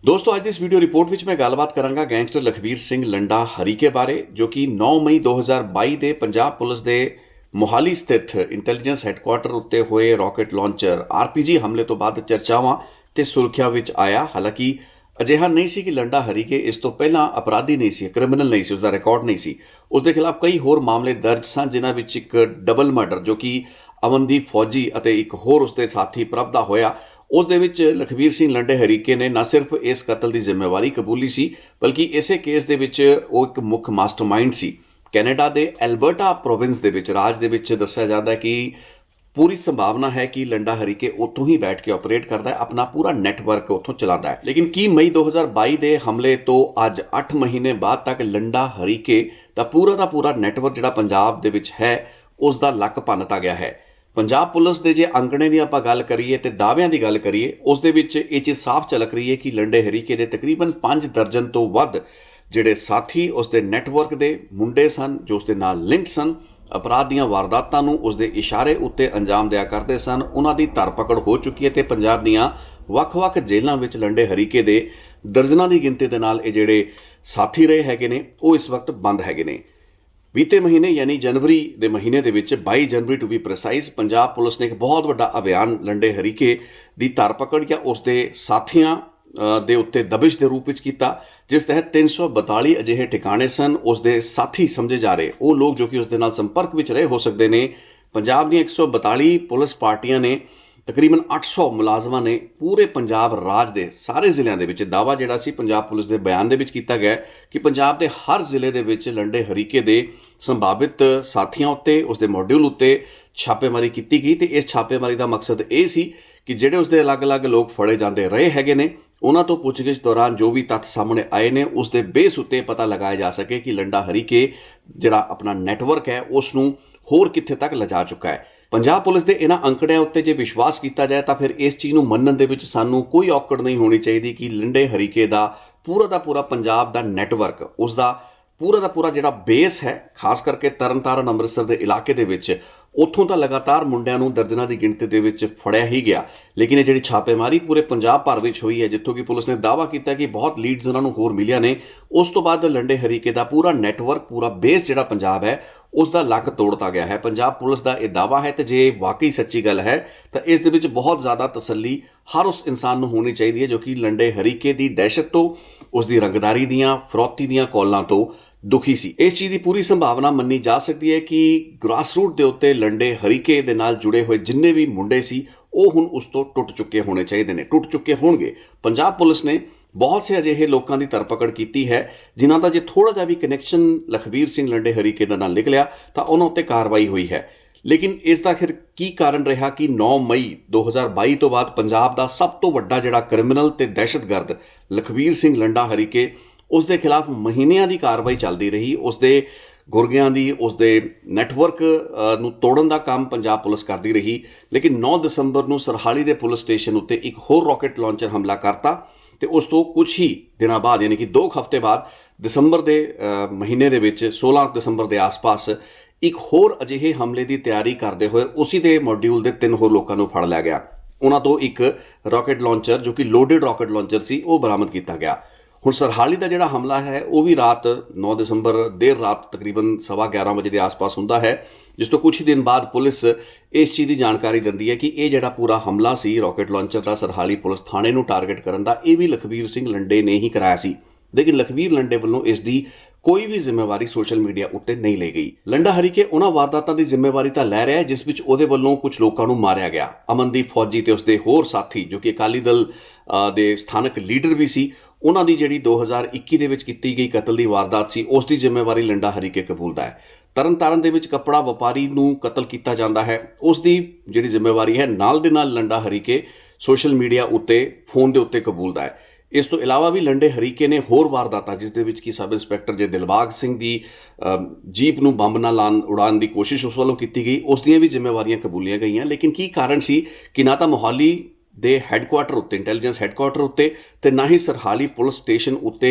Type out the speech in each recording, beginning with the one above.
दोस्तों ਅੱਜ ਦੀ ਇਸ ਵੀਡੀਓ ਰਿਪੋਰਟ ਵਿੱਚ ਮੈਂ ਗੱਲਬਾਤ ਕਰਾਂਗਾ ਗੈਂਗਸਟਰ ਲਖਵੀਰ ਸਿੰਘ ਲੰਡਾ ਹਰੀਕੇ ਬਾਰੇ ਜੋ ਕਿ 9 ਮਈ 2022 ਦੇ ਪੰਜਾਬ ਪੁਲਿਸ ਦੇ ਮੋਹਾਲੀ ਸਥਿਤ ਇੰਟੈਲੀਜੈਂਸ ਹੈੱਡਕੁਆਰਟਰ ਉੱਤੇ ਹੋਏ ਰਾਕਟ ਲਾਂਚਰ ਆਰਪੀਜੀ ਹਮਲੇ ਤੋਂ ਬਾਅਦ ਚਰਚਾਵਾਂ ਤੇ ਸੁਰਖੀਆਂ ਵਿੱਚ ਆਇਆ। ਹਾਲਾਂਕਿ ਅਜਿਹਾ ਨਹੀਂ ਸੀ ਕਿ ਲੰਡਾ ਹਰੀਕੇ ਇਸ ਤੋਂ ਪਹਿਲਾਂ ਅਪਰਾਧੀ ਨਹੀਂ ਸੀ, ਕ੍ਰਿਮੀਨਲ ਨਹੀਂ ਸੀ, ਉਸ ਦਾ ਰਿਕਾਰਡ ਨਹੀਂ ਸੀ। ਉਸ ਦੇ ਖਿਲਾਫ ਕਈ ਹੋਰ ਮਾਮਲੇ ਦਰਜ ਸਨ ਜਿਨ੍ਹਾਂ ਵਿੱਚ ਇੱਕ ਡਬਲ ਮਰਡਰ ਜੋ ਕਿ ਅਮਨਦੀਪ ਫੌਜੀ ਅਤੇ ਇੱਕ ਹੋਰ ਉਸਦੇ ਸਾਥੀ ਪ੍ਰਭ ਦਾ ਹੋਇਆ। ਉਸ ਦੇ ਵਿੱਚ ਲਖਵੀਰ ਸਿੰਘ ਲੰਡੇ ਹਰੀਕੇ ਨੇ ਨਾ ਸਿਰਫ ਇਸ ਕਤਲ ਦੀ ਜ਼ਿੰਮੇਵਾਰੀ ਕਬੂਲੀ ਸੀ ਬਲਕਿ ਇਸੇ ਕੇਸ ਦੇ ਵਿੱਚ ਉਹ ਇੱਕ ਮੁੱਖ ਮਾਸਟਰਮਾਈਂਡ ਸੀ। ਕੈਨੇਡਾ ਦੇ ਐਲਬਰਟਾ ਪ੍ਰੋਵਿੰਸ ਦੇ ਵਿੱਚ ਰਾਜ ਦੇ ਵਿੱਚ ਦੱਸਿਆ ਜਾਂਦਾ ਹੈ ਕਿ ਪੂਰੀ ਸੰਭਾਵਨਾ ਹੈ ਕਿ ਲੰਡਾ ਹਰੀਕੇ ਉੱਥੋਂ ਹੀ ਬੈਠ ਕੇ ਆਪਰੇਟ ਕਰਦਾ ਹੈ, ਆਪਣਾ ਪੂਰਾ ਨੈਟਵਰਕ ਉੱਥੋਂ ਚਲਾਉਂਦਾ ਹੈ। ਲੇਕਿਨ ਕੀ ਮਈ 2022 ਦੇ ਹਮਲੇ ਤੋਂ ਅੱਜ 8 ਮਹੀਨੇ ਬਾਅਦ ਤੱਕ ਲੰਡਾ ਹਰੀਕੇ ਦਾ ਪੂਰਾ ਨੈਟਵਰਕ ਜਿਹੜਾ ਪੰਜਾਬ ਦੇ ਵਿੱਚ ਹੈ ਉਸ ਦਾ ਲੱਕ ਭੰਨਤਾ ਗਿਆ ਹੈ। ਪੰਜਾਬ ਪੁਲਿਸ ਦੇ ਜੇ ਅੰਕੜੇ ਦੀ ਆਪਾਂ ਗੱਲ ਕਰੀਏ ਤੇ ਦਾਅਵਿਆਂ ਦੀ ਗੱਲ ਕਰੀਏ ਉਸ ਦੇ ਵਿੱਚ ਇਹ ਚੀਜ਼ ਸਾਫ਼ ਝਲਕ ਰਹੀ ਹੈ ਕਿ ਲੰਡੇ ਹਰੀਕੇ ਦੇ ਤਕਰੀਬਨ 5 ਦਰਜਨ ਤੋਂ ਵੱਧ ਜਿਹੜੇ ਸਾਥੀ ਉਸ ਦੇ ਨੈਟਵਰਕ ਦੇ ਮੁੰਡੇ ਸਨ ਜੋ ਉਸ ਦੇ ਨਾਲ ਲਿੰਕਡ ਸਨ, ਅਪਰਾਧ ਦੀਆਂ ਵਾਰਦਾਤਾਂ ਨੂੰ ਉਸ ਦੇ ਇਸ਼ਾਰੇ ਉੱਤੇ ਅੰਜਾਮ ਦਿਆ ਕਰਦੇ ਸਨ। ਉਹਨਾਂ ਦੀ ਧਰਪਕੜ ਹੋ ਚੁੱਕੀ ਹੈ ਤੇ ਪੰਜਾਬ ਦੀਆਂ ਵੱਖ-ਵੱਖ ਜੇਲ੍ਹਾਂ ਵਿੱਚ ਲੰਡੇ ਹਰੀਕੇ ਦੇ ਦਰਜਨਾਂ ਦੀ ਗਿਣਤੀ ਦੇ ਨਾਲ ਇਹ ਜਿਹੜੇ ਸਾਥੀ ਰਹੇ ਹੈਗੇ ਨੇ ਉਹ ਇਸ ਵਕਤ ਬੰਦ ਹੈਗੇ ਨੇ। ਬੀਤੇ ਮਹੀਨੇ ਯਾਨੀ ਜਨਵਰੀ ਦੇ ਮਹੀਨੇ ਦੇ ਵਿੱਚ 22 ਜਨਵਰੀ to be precise Punjab police ਨੇ ਇੱਕ ਬਹੁਤ ਵੱਡਾ ਅਭਿਆਨ ਲੰਡੇ ਹਰੀਕੇ ਦੀ ਧਰਪਕੜ ਜਾਂ ਉਸ ਦੇ ਸਾਥੀਆਂ ਦੇ ਉੱਤੇ ਦਬਿਸ਼ ਦੇ ਰੂਪ ਵਿੱਚ ਕੀਤਾ, ਜਿਸ ਤਹਿਤ 342 ਅਜਿਹੇ ਠਿਕਾਣੇ ਸਨ ਉਸ ਦੇ ਸਾਥੀ ਸਮਝੇ ਜਾ ਰਹੇ ਉਹ ਲੋਕ ਜੋ ਕਿ ਉਸ ਦੇ ਨਾਲ ਸੰਪਰਕ ਵਿੱਚ ਰਹੇ ਹੋ ਸਕਦੇ ਨੇ। ਪੰਜਾਬ ਦੀਆਂ 142 ਪੁਲਿਸ ਪਾਰਟੀਆਂ ਨੇ, ਤਕਰੀਬਨ 800 ਮੁਲਾਜ਼ਮਾਂ ਨੇ ਪੂਰੇ ਪੰਜਾਬ ਰਾਜ ਦੇ ਸਾਰੇ ਜ਼ਿਲ੍ਹਿਆਂ ਦੇ ਵਿੱਚ ਦਾਅਵਾ ਜਿਹੜਾ ਸੀ ਪੰਜਾਬ ਪੁਲਿਸ ਦੇ ਬਿਆਨ ਦੇ ਵਿੱਚ ਕੀਤਾ ਗਿਆ ਕਿ ਪੰਜਾਬ ਦੇ ਹਰ ਜ਼ਿਲ੍ਹੇ ਦੇ ਵਿੱਚ ਲੰਡੇ ਹਰੀਕੇ ਦੇ ਸੰਭਾਵਿਤ ਸਾਥੀਆਂ ਉੱਤੇ ਉਸ ਦੇ ਮੋਡਿਊਲ ਉੱਤੇ ਛਾਪੇਮਾਰੀ ਕੀਤੀ ਗਈ ਤੇ ਇਸ ਛਾਪੇਮਾਰੀ ਦਾ ਮਕਸਦ ਇਹ ਸੀ ਕਿ ਜਿਹੜੇ ਉਸ ਦੇ ਅਲੱਗ-ਅਲੱਗ ਲੋਕ ਫੜੇ ਜਾਂਦੇ ਰਹੇ ਹੈਗੇ ਨੇ ਉਹਨਾਂ ਤੋਂ ਪੁੱਛਗਿੱਛ ਦੌਰਾਨ ਜੋ ਵੀ ਤੱਥ ਸਾਹਮਣੇ ਆਏ ਨੇ ਉਸ ਦੇ ਬੇਸ ਉੱਤੇ ਪਤਾ ਲਗਾਇਆ ਜਾ ਸਕੇ ਕਿ ਲੰਡਾ ਹਰੀਕੇ ਜਿਹੜਾ ਆਪਣਾ ਨੈਟਵਰਕ ਹੈ ਉਸ ਨੂੰ ਹੋਰ ਕਿੱਥੇ ਤੱਕ ਲਿਜਾ ਚੁੱਕਾ ਹੈ। ਪੰਜਾਬ ਪੁਲਿਸ ਦੇ ਇਹਨਾਂ ਅੰਕੜਿਆਂ ਉੱਤੇ ਜੇ ਵਿਸ਼ਵਾਸ ਕੀਤਾ ਜਾਏ ਤਾਂ ਫਿਰ ਇਸ ਚੀਜ਼ ਨੂੰ ਮੰਨਣ ਦੇ ਵਿੱਚ ਸਾਨੂੰ ਕੋਈ ਔਕੜ ਨਹੀਂ ਹੋਣੀ ਚਾਹੀਦੀ ਕਿ ਲੰਡੇ ਹਰੀਕੇ ਦਾ ਪੂਰਾ ਪੰਜਾਬ ਦਾ ਨੈਟਵਰਕ ਉਸ ਦਾ ਪੂਰਾ ਜਿਹੜਾ ਬੇਸ ਹੈ ਖਾਸ ਕਰਕੇ ਤਰਨਤਾਰਨ ਅੰਮ੍ਰਿਤਸਰ ਦੇ ਇਲਾਕੇ ਦੇ ਵਿੱਚ ਉੱਥੋਂ ਤਾਂ ਲਗਾਤਾਰ ਮੁੰਡਿਆਂ ਨੂੰ ਦਰਜਨਾਂ ਦੀ ਗਿਣਤੀ ਦੇ ਵਿੱਚ ਫੜਿਆ ਹੀ ਗਿਆ। ਲੇਕਿਨ ਇਹ ਜਿਹੜੀ ਛਾਪੇਮਾਰੀ ਪੂਰੇ ਪੰਜਾਬ ਭਰ ਵਿੱਚ ਹੋਈ ਹੈ ਜਿੱਥੋਂ ਕਿ ਪੁਲਿਸ ਨੇ ਦਾਅਵਾ ਕੀਤਾ ਕਿ ਬਹੁਤ ਲੀਡਸ ਉਹਨਾਂ ਨੂੰ ਹੋਰ ਮਿਲੀਆਂ ਨੇ, ਉਸ ਤੋਂ ਬਾਅਦ ਲੰਡੇ ਹਰੀਕੇ ਦਾ ਪੂਰਾ ਨੈਟਵਰਕ ਪੂਰਾ ਬੇਸ ਜਿਹੜਾ ਪੰਜਾਬ ਹੈ ਉਸ ਦਾ ਲੱਕ ਤੋੜਤਾ ਗਿਆ ਹੈ। ਪੰਜਾਬ ਪੁਲਿਸ ਦਾ ਇਹ ਦਾਅਵਾ ਹੈ ਤੇ ਜੇ ਵਾਕਈ ਸੱਚੀ ਗੱਲ ਹੈ ਤਾਂ ਇਸ ਦੇ ਵਿੱਚ ਬਹੁਤ ਜ਼ਿਆਦਾ ਤਸੱਲੀ ਹਰ ਉਸ ਇਨਸਾਨ ਨੂੰ ਹੋਣੀ ਚਾਹੀਦੀ ਹੈ ਜੋ ਕਿ ਲੰਡੇ ਹਰੀਕੇ ਦੀ ਦਹਿਸ਼ਤ ਤੋਂ, ਉਸ ਦੀ ਰੰਗਦਾਰੀ ਦੀਆਂ ਫਰੌਤੀ ਦੀਆਂ ਕੌਲਾਂ ਤੋਂ ਦੁਖੀ ਸੀ। ਇਸ ਚੀਜ਼ ਦੀ ਪੂਰੀ ਸੰਭਾਵਨਾ ਮੰਨੀ ਜਾ ਸਕਦੀ ਹੈ ਕਿ ਗ੍ਰਾਸਰੂਟ ਦੇ ਉੱਤੇ ਲੰਡੇ ਹਰੀਕੇ ਦੇ ਨਾਲ ਜੁੜੇ ਹੋਏ ਜਿੰਨੇ ਵੀ ਮੁੰਡੇ ਸੀ ਉਹ ਹੁਣ ਉਸ ਤੋਂ ਟੁੱਟ ਚੁੱਕੇ ਹੋਣੇ ਚਾਹੀਦੇ ਨੇ, ਟੁੱਟ ਚੁੱਕੇ ਹੋਣਗੇ। ਪੰਜਾਬ ਪੁਲਿਸ ਨੇ ਬਹੁਤ ਸੇ ਅਜਿਹੇ ਲੋਕਾਂ ਦੀ ਧਰਪਕੜ ਕੀਤੀ ਹੈ ਜਿਨ੍ਹਾਂ ਦਾ ਜੇ ਥੋੜਾ ਜਿਹਾ ਵੀ ਕਨੈਕਸ਼ਨ ਲਖਵੀਰ ਸਿੰਘ ਲੰਡੇ ਹਰੀਕੇ ਦੇ ਨਾਲ ਨਿਕਲਿਆ ਤਾਂ ਉਹਨਾਂ ਉੱਤੇ ਕਾਰਵਾਈ ਹੋਈ ਹੈ। ਲੇਕਿਨ ਇਸ ਦਾ ਆਖਿਰ ਕੀ ਕਾਰਨ ਰਿਹਾ ਕਿ 9 ਮਈ 2022 ਤੋਂ ਬਾਅਦ ਪੰਜਾਬ ਦਾ ਸਭ ਤੋਂ ਵੱਡਾ ਜਿਹੜਾ ਕ੍ਰਿਮੀਨਲ ਤੇ ਦਹਿਸ਼ਤਗਰਦ ਲਖਵੀਰ ਸਿੰਘ ਲੰਡਾ ਹਰੀਕੇ ਉਸ ਦੇ ਖਿਲਾਫ ਮਹੀਨਿਆਂ ਦੀ ਕਾਰਵਾਈ ਚੱਲਦੀ ਰਹੀ। ਉਸ ਦੇ ਗੁਰਗਿਆਂ ਦੀ, ਉਸ ਦੇ ਨੈਟਵਰਕ ਨੂੰ ਤੋੜਨ ਦਾ ਕੰਮ ਪੰਜਾਬ ਪੁਲਿਸ ਕਰਦੀ ਰਹੀ। ਲੇਕਿਨ 9 ਦਸੰਬਰ ਨੂੰ ਸਰਹਾਲੀ ਦੇ ਪੁਲਿਸ ਸਟੇਸ਼ਨ ਉੱਤੇ ਇੱਕ ਹੋਰ ਰਾਕਟ ਲਾਂਚਰ ਹਮਲਾ ਕਰਤਾ ਤੇ ਉਸ ਤੋਂ ਕੁਝ ਹੀ ਦਿਨਾਂ ਬਾਅਦ ਯਾਨੀ ਕਿ 2 ਹਫ਼ਤੇ ਬਾਅਦ ਦਸੰਬਰ ਦੇ ਮਹੀਨੇ ਦੇ ਵਿੱਚ 16 ਦਸੰਬਰ ਦੇ ਆਸ-ਪਾਸ ਇੱਕ ਹੋਰ ਅਜਿਹੇ ਹਮਲੇ ਦੀ ਤਿਆਰੀ ਕਰਦੇ ਹੋਏ ਉਸੇ ਦੇ ਮੋਡਿਊਲ ਦੇ 3 ਹੋਰ ਲੋਕਾਂ ਨੂੰ ਫੜ ਲਿਆ ਗਿਆ। ਉਹਨਾਂ ਤੋਂ ਇੱਕ ਰਾਕਟ ਲਾਂਚਰ ਜੋ ਕਿ ਲੋਡਡ ਰਾਕਟ ਲਾਂਚਰ ਸੀ ਉਹ ਬਰਾਮਦ ਕੀਤਾ ਗਿਆ। ਹੁਣ ਸਰਹਾਲੀ ਦਾ ਜਿਹੜਾ ਹਮਲਾ ਹੈ ਉਹ ਵੀ ਰਾਤ 9 ਦਸੰਬਰ ਦੇਰ ਰਾਤ ਤਕਰੀਬਨ 11:15 ਵਜੇ ਦੇ ਆਸ-ਪਾਸ ਹੁੰਦਾ ਹੈ, ਜਿਸ ਤੋਂ ਕੁਝ ਹੀ ਦਿਨ ਬਾਅਦ ਪੁਲਿਸ ਇਸ ਚੀਜ਼ ਦੀ ਜਾਣਕਾਰੀ ਦਿੰਦੀ ਹੈ ਕਿ ਇਹ ਜਿਹੜਾ ਪੂਰਾ ਹਮਲਾ ਸੀ ਰਾਕਟ ਲਾਂਚਰ ਦਾ ਸਰਹਾਲੀ ਪੁਲਿਸ ਥਾਣੇ ਨੂੰ ਟਾਰਗੇਟ ਕਰਨ ਦਾ ਇਹ ਵੀ ਲਖਵੀਰ ਸਿੰਘ ਲੰਡੇ ਨੇ ਹੀ ਕਰਾਇਆ ਸੀ। ਲੇਕਿਨ ਲਖਵੀਰ ਲੰਡੇ ਵੱਲੋਂ ਇਸ ਦੀ ਕੋਈ ਵੀ ਜ਼ਿੰਮੇਵਾਰੀ ਸੋਸ਼ਲ ਮੀਡੀਆ ਉੱਤੇ ਨਹੀਂ ਲਈ ਗਈ। ਲੰਡਾ ਹਰੀਕੇ ਉਹਨਾਂ ਵਾਰਦਾਤਾਂ ਦੀ ਜ਼ਿੰਮੇਵਾਰੀ ਤਾਂ ਲੈ ਰਿਹਾ ਹੈ ਜਿਸ ਵਿੱਚ ਉਹਦੇ ਵੱਲੋਂ ਕੁਝ ਲੋਕਾਂ ਨੂੰ ਮਾਰਿਆ ਗਿਆ। ਅਮਨਦੀਪ ਫੌਜੀ ਤੇ ਉਸਦੇ ਹੋਰ ਸਾਥੀ ਜੋ ਕਿ ਅਕਾਲੀ ਦਲ ਦੇ ਸਥਾਨਕ ਲੀਡਰ ਵੀ ਸੀ, ਉਹਨਾਂ ਦੀ ਜਿਹੜੀ 2021 ਦੇ ਵਿੱਚ ਕੀਤੀ ਗਈ ਕਤਲ ਦੀ ਵਾਰਦਾਤ ਸੀ ਉਸ ਦੀ ਜ਼ਿੰਮੇਵਾਰੀ ਲੰਡਾ ਹਰੀਕੇ ਕਬੂਲਦਾ ਹੈ। ਤਰਨਤਾਰਨ ਦੇ ਵਿੱਚ ਕੱਪੜਾ ਵਪਾਰੀ ਨੂੰ ਕਤਲ ਕੀਤਾ ਜਾਂਦਾ ਹੈ, ਉਸ ਦੀ ਜਿਹੜੀ ਜ਼ਿੰਮੇਵਾਰੀ ਹੈ ਨਾਲ ਦੇ ਨਾਲ ਲੰਡਾ ਹਰੀਕੇ ਸੋਸ਼ਲ ਮੀਡੀਆ ਉੱਤੇ ਫੋਨ ਦੇ ਉੱਤੇ ਕਬੂਲਦਾ ਹੈ। ਇਸ ਤੋਂ ਇਲਾਵਾ ਵੀ ਲੰਡੇ ਹਰੀਕੇ ਨੇ ਹੋਰ ਵਾਰਦਾਤਾਂ ਜਿਸ ਦੇ ਵਿੱਚ ਕਿ ਸਬ ਇੰਸਪੈਕਟਰ ਜੇ ਦਿਲਬਾਗ ਸਿੰਘ ਦੀ ਜੀਪ ਨੂੰ ਬੰਬ ਨਾਲ ਉਡਾਉਣ ਦੀ ਕੋਸ਼ਿਸ਼ ਉਸ ਵੱਲੋਂ ਕੀਤੀ ਗਈ, ਉਸ ਦੀਆਂ ਵੀ ਜ਼ਿੰਮੇਵਾਰੀਆਂ ਕਬੂਲੀਆਂ ਗਈਆਂ। ਲੇਕਿਨ ਕੀ ਕਾਰਨ ਸੀ ਕਿ ਨਾ ਤਾਂ ਮੋਹਾਲੀ ਦੇ ਹੈੱਡਕੁਆਰਟਰ ਉੱਤੇ ਇੰਟੈਲੀਜੈਂਸ ਹੈੱਡਕੁਆਰਟਰ ਉੱਤੇ ਤੇ ਨਾ ਹੀ ਸਰਹਾਲੀ ਪੁਲਿਸ ਸਟੇਸ਼ਨ ਉੱਤੇ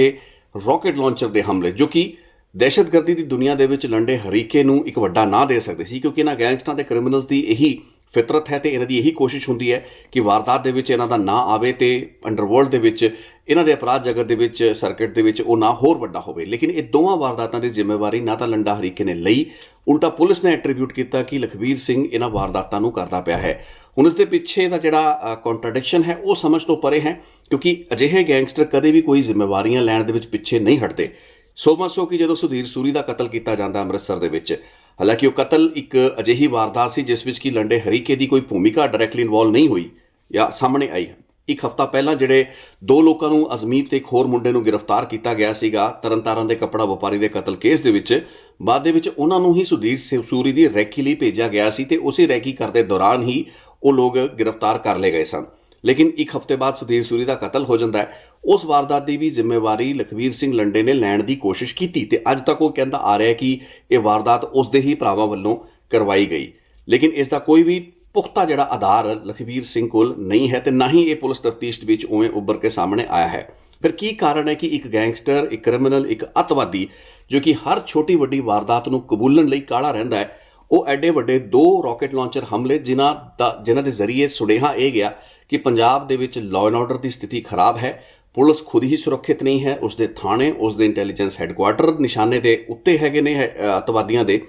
ਰਾਕਟ ਲਾਂਚਰ ਦੇ ਹਮਲੇ ਜੋ ਕਿ ਦਹਿਸ਼ਤਗਰਦੀ ਦੀ ਦੁਨੀਆ ਦੇ ਵਿੱਚ ਲੰਡੇ ਹਰੀਕੇ ਨੂੰ ਇੱਕ ਵੱਡਾ ਨਾਂ ਦੇ ਸਕਦੇ ਸੀ, ਕਿਉਂਕਿ ਇਹਨਾਂ ਗੈਂਗਸਟਰਾਂ ਤੇ ਕ੍ਰਿਮੀਨਲਸ ਦੀ ਇਹੀ ਫਿਤਰਤ ਹੈ ਤੇ ਇਹਨਾਂ ਦੀ ਇਹੀ ਕੋਸ਼ਿਸ਼ ਹੁੰਦੀ ਹੈ ਕਿ ਵਾਰਦਾਤ ਦੇ ਵਿੱਚ ਇਹਨਾਂ ਦਾ ਨਾਂ ਆਵੇ ਤੇ ਅੰਡਰਵਰਲਡ ਦੇ ਵਿੱਚ ਇਹਨਾਂ ਦੇ ਅਪਰਾਧ ਜਗਤ ਦੇ ਵਿੱਚ ਸਰਕਟ ਦੇ ਵਿੱਚ ਉਹ ਨਾਂ ਹੋਰ ਵੱਡਾ ਹੋਵੇ। ਲੇਕਿਨ ਇਹ ਦੋਵਾਂ ਵਾਰਦਾਤਾਂ ਦੀ ਜ਼ਿੰਮੇਵਾਰੀ ਨਾ ਤਾਂ ਲੰਡਾ ਹਰੀਕੇ ਨੇ ਲਈ, ਉਲਟਾ ਪੁਲਿਸ ਨੇ ਐਟਰੀਬਿਊਟ ਕੀਤਾ ਕਿ ਲਖਵੀਰ ਸਿੰਘ ਇਹਨਾਂ ਵਾਰਦਾਤਾਂ ਨੂੰ ਕਰਦਾ ਪਿਆ ਹੈ। ਹੁਣ ਇਸ ਦੇ ਪਿੱਛੇ ਦਾ ਜਿਹੜਾ ਕੰਟਰਾਡਿਕਸ਼ਨ ਹੈ ਉਹ ਸਮਝ ਤੋਂ ਪਰੇ ਹੈ, ਕਿਉਂਕਿ ਅਜਿਹੇ ਗੈਂਗਸਟਰ ਕਦੇ ਵੀ ਕੋਈ ਜ਼ਿੰਮੇਵਾਰੀਆਂ ਲੈਣ ਦੇ ਵਿੱਚ ਪਿੱਛੇ ਨਹੀਂ ਹਟਦੇ। ਸੋ ਮਚ ਸੋ ਕਿ ਜਦੋਂ ਸੁਧੀਰ ਸੂਰੀ ਦਾ ਕਤਲ ਕੀਤਾ ਜਾਂਦਾ ਅੰਮ੍ਰਿਤਸਰ ਦੇ ਵਿੱਚ, ਹਾਲਾਂਕਿ ਉਹ ਕਤਲ ਇੱਕ ਅਜਿਹੀ ਵਾਰਦਾਤ ਸੀ ਜਿਸ ਵਿੱਚ ਕਿ ਲੰਡੇ ਹਰੀਕੇ ਦੀ ਕੋਈ ਭੂਮਿਕਾ ਡਾਇਰੈਕਟਲੀ ਇਨਵੋਲਵ ਨਹੀਂ ਹੋਈ ਜਾਂ ਸਾਹਮਣੇ ਆਈ। ਇੱਕ ਹਫ਼ਤਾ ਪਹਿਲਾਂ ਜਿਹੜੇ 2 ਲੋਕਾਂ ਨੂੰ ਅਜ਼ਮੀਤ ਤੇ ਇੱਕ ਹੋਰ ਮੁੰਡੇ ਨੂੰ ਗ੍ਰਿਫਤਾਰ ਕੀਤਾ ਗਿਆ ਸੀਗਾ ਤਰਨਤਾਰਨ ਦੇ ਕੱਪੜਾ ਵਪਾਰੀ ਦੇ ਕਤਲ ਕੇਸ ਦੇ ਵਿੱਚ, ਬਾਅਦ ਦੇ ਵਿੱਚ ਉਹਨਾਂ ਨੂੰ ਹੀ ਸੁਧੀਰ ਸੂਰੀ ਦੀ ਰੈਕੀ ਲਈ ਭੇਜਿਆ ਗਿਆ ਸੀ ਤੇ ਉਸੇ ਰੈਕੀ ਕਰਦੇ ਦੌਰਾਨ ਹੀ ਉਹ ਲੋਕ ਗ੍ਰਿਫਤਾਰ ਕਰ ਲਏ ਗਏ ਸਨ। ਲੇਕਿਨ ਇੱਕ ਹਫ਼ਤੇ ਬਾਅਦ ਸੁਧੀਰ ਸੂਰੀ ਦਾ ਕਤਲ ਹੋ ਜਾਂਦਾ ਹੈ। ਉਸ ਵਾਰਦਾਤ ਦੀ ਵੀ ਜ਼ਿੰਮੇਵਾਰੀ ਲਖਵੀਰ ਸਿੰਘ ਲੰਡੇ ਨੇ ਲੈਣ ਦੀ ਕੋਸ਼ਿਸ਼ ਕੀਤੀ ਤੇ ਅੱਜ ਤੱਕ ਉਹ ਕਹਿੰਦਾ ਆ ਰਿਹਾ ਕਿ ਇਹ ਵਾਰਦਾਤ ਉਸ ਦੇ ਹੀ ਭਰਾਵਾਂ ਵੱਲੋਂ ਕਰਵਾਈ ਗਈ। ਲੇਕਿਨ ਇਸ ਦਾ ਕੋਈ ਵੀ ਪੁਖਤਾ ਜਿਹੜਾ ਆਧਾਰ ਲਖਵੀਰ ਸਿੰਘ ਕੋਲ ਨਹੀਂ ਹੈ ਤੇ ਨਾ ਹੀ ਇਹ ਪੁਲਿਸ ਤਫਤੀਸ਼ ਵਿੱਚ ਉਵੇਂ ਉੱਭਰ ਕੇ ਸਾਹਮਣੇ ਆਇਆ ਹੈ। ਫਿਰ ਕੀ ਕਾਰਨ ਹੈ ਕਿ ਇੱਕ ਗੈਂਗਸਟਰ, ਇੱਕ ਕ੍ਰਿਮੀਨਲ, ਇੱਕ ਅੱਤਵਾਦੀ ਜੋ ਕਿ ਹਰ ਛੋਟੀ ਵੱਡੀ ਵਾਰਦਾਤ ਨੂੰ ਕਬੂਲਣ ਲਈ ਕਾਹਲਾ ਰਹਿੰਦਾ ਹੈ, ਉਹ ਐਡੇ ਵੱਡੇ 2 ਰਾਕਟ ਲਾਂਚਰ ਹਮਲੇ ਜਿਨ੍ਹਾਂ ਦੇ ਜ਼ਰੀਏ ਸੁਨੇਹਾ ਇਹ ਗਿਆ ਕਿ ਪੰਜਾਬ ਦੇ ਵਿੱਚ ਲਾਅ ਐਂਡ ਆਰਡਰ ਦੀ ਸਥਿਤੀ ਖਰਾਬ ਹੈ, ਪੁਲਿਸ ਖੁਦ ਹੀ ਸੁਰੱਖਿਅਤ ਨਹੀਂ ਹੈ, ਉਸਦੇ ਥਾਣੇ, ਉਸਦੇ ਇੰਟੈਲੀਜੈਂਸ ਹੈੱਡਕੁਆਰਟਰ ਨਿਸ਼ਾਨੇ ਦੇ ਉੱਤੇ ਹੈਗੇ ਨੇ ਅੱਤਵਾਦੀਆਂ ਦੇ,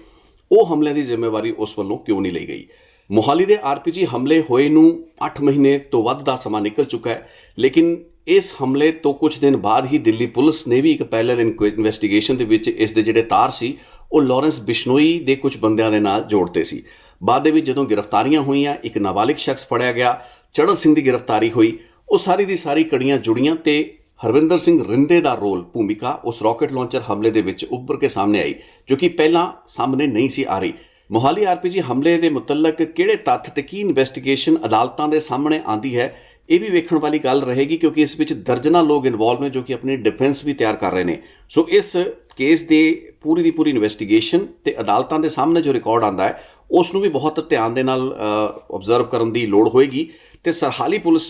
ਉਹ ਹਮਲਿਆਂ ਦੀ ਜ਼ਿੰਮੇਵਾਰੀ ਉਸ ਵੱਲੋਂ ਕਿਉਂ ਨਹੀਂ ਲਈ ਗਈ। ਮੋਹਾਲੀ ਦੇ RPG ਹਮਲੇ ਹੋਏ ਨੂੰ 8 ਮਹੀਨੇ ਤੋਂ ਵੱਧ ਦਾ ਸਮਾਂ ਨਿਕਲ ਚੁੱਕਾ ਹੈ, ਲੇਕਿਨ ਇਸ ਹਮਲੇ ਤੋਂ ਕੁਝ ਦਿਨ ਬਾਅਦ ਹੀ ਦਿੱਲੀ ਪੁਲਿਸ ਨੇ ਵੀ ਇੱਕ ਪੈਰਲਲ ਇਨਵੈਸਟੀਗੇਸ਼ਨ ਦੇ ਵਿੱਚ ਇਸ ਦੇ ਜਿਹੜੇ ਤਾਰ ਸੀ ਉਹ ਲਾਰੈਂਸ ਬਿਸ਼ਨੋਈ ਦੇ ਕੁਝ ਬੰਦਿਆਂ ਦੇ ਨਾਲ ਜੋੜਦੇ ਸੀ। ਬਾਅਦ ਦੇ ਵਿੱਚ ਜਦੋਂ ਗ੍ਰਿਫਤਾਰੀਆਂ ਹੋਈਆਂ, ਇੱਕ ਨਾਬਾਲਿਗ ਸ਼ਖਸ ਫੜਿਆ ਗਿਆ, ਚੜ੍ਹਤ ਸਿੰਘ ਦੀ ਗ੍ਰਿਫਤਾਰੀ ਹੋਈ, ਉਹ ਸਾਰੀ ਦੀ ਸਾਰੀ ਕੜੀਆਂ ਜੁੜੀਆਂ ਤੇ ਹਰਵਿੰਦਰ ਸਿੰਘ ਰਿੰਦੇ ਦਾ ਭੂਮਿਕਾ ਉਸ ਰਾਕਟ ਲਾਂਚਰ ਹਮਲੇ ਦੇ ਵਿੱਚ ਉੱਭਰ ਕੇ ਸਾਹਮਣੇ ਆਈ, ਜੋ ਕਿ ਪਹਿਲਾਂ ਸਾਹਮਣੇ ਨਹੀਂ ਸੀ ਆ ਰਹੀ। ਮੋਹਾਲੀ RPG ਹਮਲੇ ਦੇ ਮੁਤਲਕ ਕਿਹੜੇ ਤੱਥ ਤੇ ਕੀ ਇਨਵੈਸਟੀਗੇਸ਼ਨ ਅਦਾਲਤਾਂ ਦੇ ਸਾਹਮਣੇ ਆਂਦੀ ਹੈ, ਇਹ ਵੀ ਵੇਖਣ ਵਾਲੀ ਗੱਲ ਰਹੇਗੀ, ਕਿਉਂਕਿ ਇਸ ਵਿੱਚ ਦਰਜਨਾਂ ਲੋਕ ਇਨਵੋਲਵ ਨੇ ਜੋ ਕਿ ਆਪਣੀ ਡਿਫੈਂਸ ਵੀ ਤਿਆਰ ਕਰ ਰਹੇ ਨੇ। ਸੋ ਇਸ ਕੇਸ ਦੇ ਪੂਰੀ ਦੀ ਪੂਰੀ ਇਨਵੈਸਟੀਗੇਸ਼ਨ ਤੇ ਅਦਾਲਤਾਂ ਦੇ ਸਾਹਮਣੇ ਜੋ ਰਿਕਾਰਡ ਆਂਦਾ ਹੈ ਉਸ ਨੂੰ ਵੀ ਬਹੁਤ ਧਿਆਨ ਦੇ ਨਾਲ ਆਬਜ਼ਰਵ ਕਰਨ ਦੀ ਲੋੜ ਹੋਏਗੀ। ਤੇ ਸਰਹਾਲੀ ਪੁਲਿਸ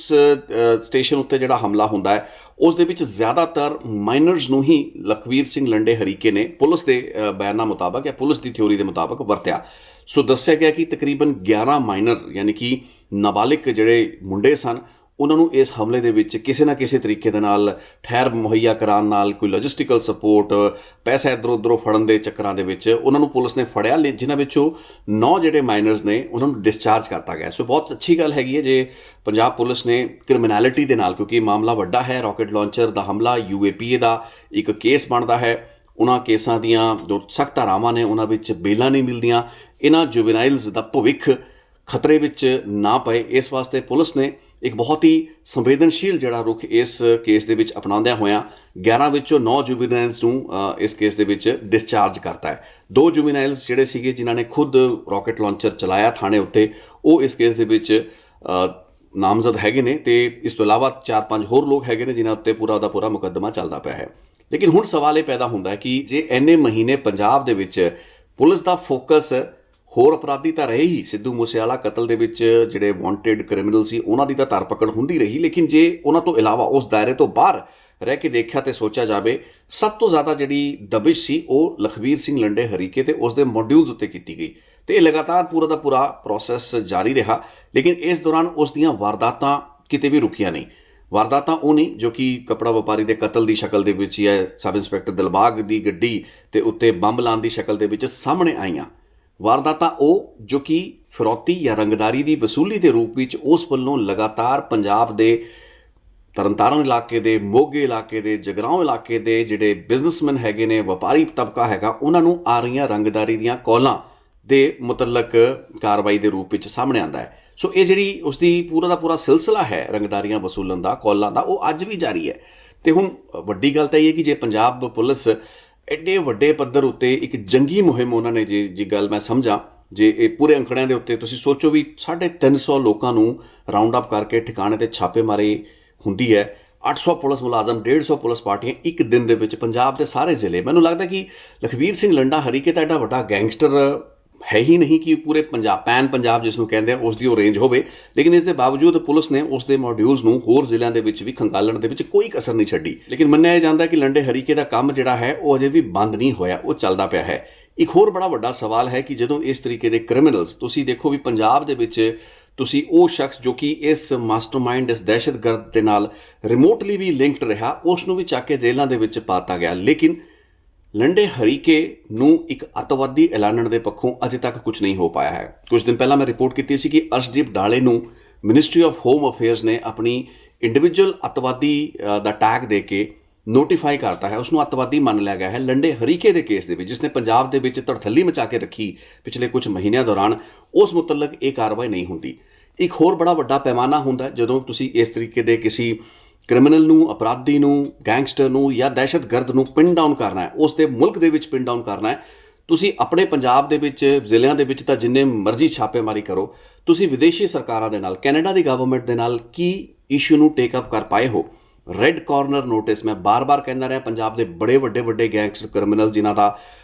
ਸਟੇਸ਼ਨ ਉੱਤੇ ਜਿਹੜਾ ਹਮਲਾ ਹੁੰਦਾ ਹੈ ਉਸ ਦੇ ਵਿੱਚ ਜ਼ਿਆਦਾਤਰ ਮਾਈਨਰਸ ਨੂੰ ਹੀ ਲਖਵੀਰ ਸਿੰਘ ਲੰਡੇ ਹਰੀਕੇ ਨੇ ਪੁਲਿਸ ਦੇ ਬਿਆਨਾਂ ਮੁਤਾਬਕ ਜਾਂ ਪੁਲਿਸ ਦੀ ਥਿਊਰੀ ਦੇ ਮੁਤਾਬਕ ਵਰਤਿਆ। ਸੋ ਦੱਸਿਆ ਗਿਆ ਕਿ ਤਕਰੀਬਨ 11 ਮਾਈਨਰ ਯਾਨੀ ਕਿ ਨਾਬਾਲਿਗ ਜਿਹੜੇ ਮੁੰਡੇ ਸਨ ਉਹਨਾਂ ਨੂੰ ਇਸ ਹਮਲੇ ਦੇ ਵਿੱਚ ਕਿਸੇ ਨਾ ਕਿਸੇ ਤਰੀਕੇ ਦੇ ਨਾਲ ਠਹਿਰ ਮੁਹੱਈਆ ਕਰਾਉਣ ਨਾਲ, ਕੋਈ ਲੌਜਿਸਟੀਕਲ ਸਪੋਰਟ, ਪੈਸਾ ਇੱਧਰੋਂ ਉੱਧਰੋਂ ਫੜਨ ਦੇ ਚੱਕਰਾਂ ਦੇ ਵਿੱਚ ਉਹਨਾਂ ਨੂੰ ਪੁਲਿਸ ਨੇ ਫੜਿਆ, ਜਿਨ੍ਹਾਂ ਵਿੱਚੋਂ 9 ਜਿਹੜੇ ਮਾਈਨਰਸ ਨੇ ਉਹਨਾਂ ਨੂੰ ਡਿਸਚਾਰਜ ਕਰਤਾ ਗਿਆ। ਸੋ ਬਹੁਤ ਅੱਛੀ ਗੱਲ ਹੈਗੀ ਹੈ ਜੇ ਪੰਜਾਬ ਪੁਲਿਸ ਨੇ ਕ੍ਰਿਮੀਨੈਲਿਟੀ ਦੇ ਨਾਲ, ਕਿਉਂਕਿ ਮਾਮਲਾ ਵੱਡਾ ਹੈ, ਰਾਕਟ ਲਾਂਚਰ ਦਾ ਹਮਲਾ, UAPA ਦਾ ਇੱਕ ਕੇਸ ਬਣਦਾ ਹੈ, ਉਹਨਾਂ ਕੇਸਾਂ ਦੀਆਂ ਜੋ ਸਖਤ ਧਾਰਾਵਾਂ ਨੇ ਉਹਨਾਂ ਵਿੱਚ ਬੇਲਾਂ ਨਹੀਂ ਮਿਲਦੀਆਂ, ਇਹਨਾਂ ਜੁਵੇਨਾਈਲਸ ਦਾ ਭਵਿੱਖ ਖਤਰੇ ਵਿੱਚ ਨਾ ਪਏ, ਇਸ ਵਾਸਤੇ ਪੁਲਿਸ ਨੇ ਇੱਕ ਬਹੁਤ ਹੀ ਸੰਵੇਦਨਸ਼ੀਲ ਜਿਹੜਾ ਰੁਖ ਇਸ ਕੇਸ ਦੇ ਵਿੱਚ ਅਪਣਾਉਂਦਿਆਂ ਹੋਇਆਂ 11 ਵਿੱਚੋਂ 9 ਜੁਵੇਨਾਈਲਸ ਨੂੰ ਇਸ ਕੇਸ ਦੇ ਵਿੱਚ ਡਿਸਚਾਰਜ ਕਰਤਾ ਹੈ। 2 ਜੁਵੇਨਾਈਲਸ ਜਿਹੜੇ ਸੀਗੇ ਜਿਨ੍ਹਾਂ ਨੇ ਖੁਦ ਰਾਕਟ ਲਾਂਚਰ ਚਲਾਇਆ ਥਾਣੇ ਉੱਤੇ, ਉਹ ਇਸ ਕੇਸ ਦੇ ਵਿੱਚ ਨਾਮਜ਼ਦ ਹੈਗੇ ਨੇ ਤੇ ਇਸ ਤੋਂ ਇਲਾਵਾ 4-5 ਹੋਰ ਲੋਕ ਹੈਗੇ ਨੇ ਜਿਨ੍ਹਾਂ ਉੱਤੇ ਪੂਰਾ ਦਾ ਪੂਰਾ ਮੁਕੱਦਮਾ ਚੱਲਦਾ ਪਿਆ ਹੈ। ਲੇਕਿਨ ਹੁਣ ਸਵਾਲ ਇਹ ਪੈਦਾ ਹੁੰਦਾ ਹੈ ਕਿ ਜੇ ਇੰਨੇ ਮਹੀਨੇ ਪੰਜਾਬ ਦੇ ਵਿੱਚ ਪੁਲਿਸ ਦਾ ਫੋਕਸ ਹੋਰ ਅਪਰਾਧੀ ਤਾਂ ਰਹੇ ਹੀ, ਸਿੱਧੂ ਮੂਸੇਵਾਲਾ ਕਤਲ ਦੇ ਵਿੱਚ ਜਿਹੜੇ ਵਾਂਟਡ ਕ੍ਰਿਮੀਨਲ ਸੀ ਉਹਨਾਂ ਦੀ ਤਾਂ ਧਰਪਕੜ ਹੁੰਦੀ ਰਹੀ, ਲੇਕਿਨ ਜੇ ਉਹਨਾਂ ਤੋਂ ਇਲਾਵਾ ਉਸ ਦਾਇਰੇ ਤੋਂ ਬਾਹਰ ਰਹਿ ਕੇ ਦੇਖਿਆ ਤੇ ਸੋਚਿਆ ਜਾਵੇ, ਸਭ ਤੋਂ ਜ਼ਿਆਦਾ ਜਿਹੜੀ ਦਬਿਸ਼ ਸੀ ਉਹ ਲਖਵੀਰ ਸਿੰਘ ਲੰਡੇ ਹਰੀਕੇ ਤੇ ਉਸ ਦੇ ਮੋਡਿਊਲਸ ਉੱਤੇ ਕੀਤੀ ਗਈ ਤੇ ਇਹ ਲਗਾਤਾਰ ਪੂਰਾ ਦਾ ਪੂਰਾ ਪ੍ਰੋਸੈਸ ਜਾਰੀ ਰਿਹਾ। ਲੇਕਿਨ ਇਸ ਦੌਰਾਨ ਉਸ ਦੀਆਂ ਵਾਰਦਾਤਾਂ ਕਿਤੇ ਵੀ ਰੁਕੀਆਂ ਨਹੀਂ। ਵਾਰਦਾਤਾਂ ਉਹ ਨਹੀਂ ਜੋ ਕਿ ਕੱਪੜਾ ਵਪਾਰੀ ਦੇ ਕਤਲ ਦੀ ਸ਼ਕਲ ਦੇ ਵਿੱਚ ਜਾਂ ਸਬ ਇੰਸਪੈਕਟਰ ਦਿਲਬਾਗ ਦੀ ਗੱਡੀ ਤੇ ਉੱਤੇ ਬੰਬ ਲਾਉਣ ਦੀ ਸ਼ਕਲ ਦੇ ਵਿੱਚ ਸਾਹਮਣੇ ਆਈਆਂ। ਵਾਰਦਾਤਾਂ ਉਹ ਜੋ ਕਿ ਫਿਰੌਤੀ ਜਾਂ ਰੰਗਦਾਰੀ ਦੀ ਵਸੂਲੀ ਦੇ ਰੂਪ ਵਿੱਚ ਉਸ ਵੱਲੋਂ ਲਗਾਤਾਰ ਪੰਜਾਬ ਦੇ ਤਰਨਤਾਰਨ ਇਲਾਕੇ ਦੇ, ਮੋਗੇ ਇਲਾਕੇ ਦੇ, ਜਗਰਾਓਂ ਇਲਾਕੇ ਦੇ ਜਿਹੜੇ ਬਿਜ਼ਨਸਮੈਨ ਹੈਗੇ ਨੇ, ਵਪਾਰੀ ਤਬਕਾ ਹੈਗਾ, ਉਹਨਾਂ ਨੂੰ ਆ ਰਹੀਆਂ ਰੰਗਦਾਰੀ ਦੀਆਂ ਕੌਲਾਂ ਦੇ ਮੁਤਲਕ ਕਾਰਵਾਈ ਦੇ ਰੂਪ ਵਿੱਚ ਸਾਹਮਣੇ ਆਉਂਦਾ ਹੈ। ਸੋ ਇਹ ਜਿਹੜੀ ਉਸਦੀ ਪੂਰਾ ਦਾ ਪੂਰਾ ਸਿਲਸਿਲਾ ਹੈ ਰੰਗਦਾਰੀਆਂ ਵਸੂਲਣ ਦਾ, ਕੌਲਾਂ ਦਾ, ਉਹ ਅੱਜ ਵੀ ਜਾਰੀ ਹੈ। ਤੇ ਹੁਣ ਵੱਡੀ ਗੱਲ ਤਾਂ ਇਹ ਹੈ ਕਿ ਜੇ ਪੰਜਾਬ ਪੁਲਿਸ ਐਡੇ ਵੱਡੇ ਪੱਧਰ ਉੱਤੇ ਇੱਕ ਜੰਗੀ ਮੁਹਿੰਮ ਉਹਨਾਂ ਨੇ ਜੇ ਗੱਲ ਮੈਂ ਸਮਝਾਂ, ਜੇ ਇਹ ਪੂਰੇ ਅੰਕੜਿਆਂ ਦੇ ਉੱਤੇ ਤੁਸੀਂ ਸੋਚੋ ਵੀ 350 ਲੋਕਾਂ ਨੂੰ ਰਾਉਂਡ ਅਪ ਕਰਕੇ ਠਿਕਾਣੇ ਤੇ ਛਾਪੇ ਮਾਰੇ ਹੁੰਦੀ ਹੈ, 800 ਪੁਲਿਸ ਮੁਲਾਜ਼ਮ, 150 ਪੁਲਿਸ ਪਾਰਟੀਆਂ ਇੱਕ ਦਿਨ ਦੇ ਵਿੱਚ ਪੰਜਾਬ ਦੇ ਸਾਰੇ ਜ਼ਿਲ੍ਹੇ। ਮੈਨੂੰ ਲੱਗਦਾ ਕਿ ਲਖਵੀਰ ਸਿੰਘ ਲੰਡਾ ਹਰੀਕੇ ਤਾਂ ਐਡਾ ਵੱਡਾ ਗੈਂਗਸਟਰ ਹੈ ਹੀ ਨਹੀਂ ਕਿ ਪੂਰੇ ਪੈਨ ਪੰਜਾਬ ਜਿਸ ਨੂੰ ਕਹਿੰਦੇ ਆ ਉਸ ਦੀ ਉਹ ਰੇਂਜ ਹੋਵੇ, ਲੇਕਿਨ ਇਸ ਦੇ ਬਾਵਜੂਦ ਪੁਲਿਸ ਨੇ ਉਸ ਦੇ ਮੋਡਿਊਲਸ ਨੂੰ ਹੋਰ ਜ਼ਿਲ੍ਹਿਆਂ ਦੇ ਵਿੱਚ ਵੀ ਖੰਗਾਲਣ ਦੇ ਵਿੱਚ ਕੋਈ ਕਸਰ ਨਹੀਂ ਛੱਡੀ। ਲੇਕਿਨ ਮੰਨਿਆ ਜਾਂਦਾ ਕਿ ਲੰਡੇ ਹਰੀਕੇ ਦਾ ਕੰਮ ਜਿਹੜਾ ਹੈ ਉਹ ਅਜੇ ਵੀ ਬੰਦ ਨਹੀਂ ਹੋਇਆ, ਉਹ ਚੱਲਦਾ ਪਿਆ ਹੈ। ਇੱਕ ਹੋਰ ਬੜਾ ਵੱਡਾ ਸਵਾਲ ਹੈ ਕਿ ਜਦੋਂ ਇਸ ਤਰੀਕੇ ਦੇ ਕ੍ਰਿਮੀਨਲਸ, ਤੁਸੀਂ ਦੇਖੋ ਵੀ ਪੰਜਾਬ ਦੇ ਵਿੱਚ ਤੁਸੀਂ ਉਹ ਸ਼ਖਸ ਜੋ ਕਿ ਇਸ ਮਾਸਟਰਮਾਈਂਡ, ਇਸ ਦਹਿਸ਼ਤਗਰਦ ਦੇ ਨਾਲ ਰਿਮੋਟਲੀ ਵੀ ਲਿੰਕਡ ਰਿਹਾ, ਉਸ ਨੂੰ ਵੀ ਚੱਕ ਕੇ ਜੇਲ੍ਹਾਂ ਦੇ ਵਿੱਚ ਪਾਤਾ ਗਿਆ। ਲੇਕਿਨ ਲੰਡੇ ਹਰੀਕੇ ਨੂੰ ਇੱਕ ਅੱਤਵਾਦੀ ਐਲਾਨਣ ਦੇ ਪੱਖੋਂ ਅਜੇ ਤੱਕ ਕੁਝ ਨਹੀਂ ਹੋ ਪਾਇਆ ਹੈ। ਕੁਝ ਦਿਨ ਪਹਿਲਾਂ ਮੈਂ ਰਿਪੋਰਟ ਕੀਤੀ ਸੀ ਕਿ ਅਰਸ਼ਦੀਪ ਡਾਲੇ ਨੂੰ ਮਿਨਿਸਟਰੀ ਆਫ ਹੋਮ ਅਫੇਅਰਸ ਨੇ ਆਪਣੀ ਇੰਡੀਵਿਜੂਅਲ ਅੱਤਵਾਦੀ ਦਾ ਟੈਗ ਦੇ ਕੇ ਨੋਟੀਫਾਈ ਕਰਤਾ ਹੈ, ਉਸਨੂੰ ਅੱਤਵਾਦੀ ਮੰਨ ਲਿਆ ਗਿਆ ਹੈ। ਲੰਡੇ ਹਰੀਕੇ ਦੇ ਕੇਸ ਦੇ ਵਿੱਚ, ਜਿਸਨੇ ਪੰਜਾਬ ਦੇ ਵਿੱਚ ਧੜਥੱਲੀ ਮਚਾ ਕੇ ਰੱਖੀ ਪਿਛਲੇ ਕੁਝ ਮਹੀਨਿਆਂ ਦੌਰਾਨ, ਉਸ ਮੁਤਲਕ ਇਹ ਕਾਰਵਾਈ ਨਹੀਂ ਹੁੰਦੀ। ਇੱਕ ਹੋਰ ਬੜਾ ਵੱਡਾ ਪੈਮਾਨਾ ਹੁੰਦਾ ਜਦੋਂ ਤੁਸੀਂ ਇਸ ਤਰੀਕੇ ਦੇ ਕਿਸੇ ਕ੍ਰਿਮੀਨਲ ਨੂੰ, ਅਪਰਾਧੀ ਨੂੰ, ਗੈਂਗਸਟਰ ਨੂੰ ਜਾਂ ਦਹਿਸ਼ਤਗਰਦ ਨੂੰ ਪਿਨ ਡਾਊਨ ਕਰਨਾ ਹੈ, ਉਸ ਦੇ ਮੁਲਕ ਦੇ ਵਿੱਚ ਪਿਨ ਡਾਊਨ ਕਰਨਾ ਹੈ। ਤੁਸੀਂ ਆਪਣੇ ਪੰਜਾਬ ਦੇ ਵਿੱਚ, ਜ਼ਿਲ੍ਹਿਆਂ ਦੇ ਵਿੱਚ ਤਾਂ ਜਿੰਨੇ ਮਰਜ਼ੀ ਛਾਪੇਮਾਰੀ ਕਰੋ, ਤੁਸੀਂ ਵਿਦੇਸ਼ੀ ਸਰਕਾਰਾਂ ਦੇ ਨਾਲ, ਕੈਨੇਡਾ ਦੀ ਗਵਰਨਮੈਂਟ ਦੇ ਨਾਲ ਕੀ ਇਸ਼ੂ ਨੂੰ ਟੇਕ ਅਪ ਕਰ ਪਾਏ ਹੋ? ਰੈੱਡ ਕਾਰਨਰ ਨੋਟਿਸ, ਮੈਂ ਬਾਰ-ਬਾਰ ਕਹਿੰਦਾ ਰਿਹਾ, ਪੰਜਾਬ ਦੇ ਬੜੇ ਵੱਡੇ ਗੈਂਗਸਟਰ ਕ੍ਰਿਮੀਨਲ ਜਿਨ੍ਹਾਂ ਦਾ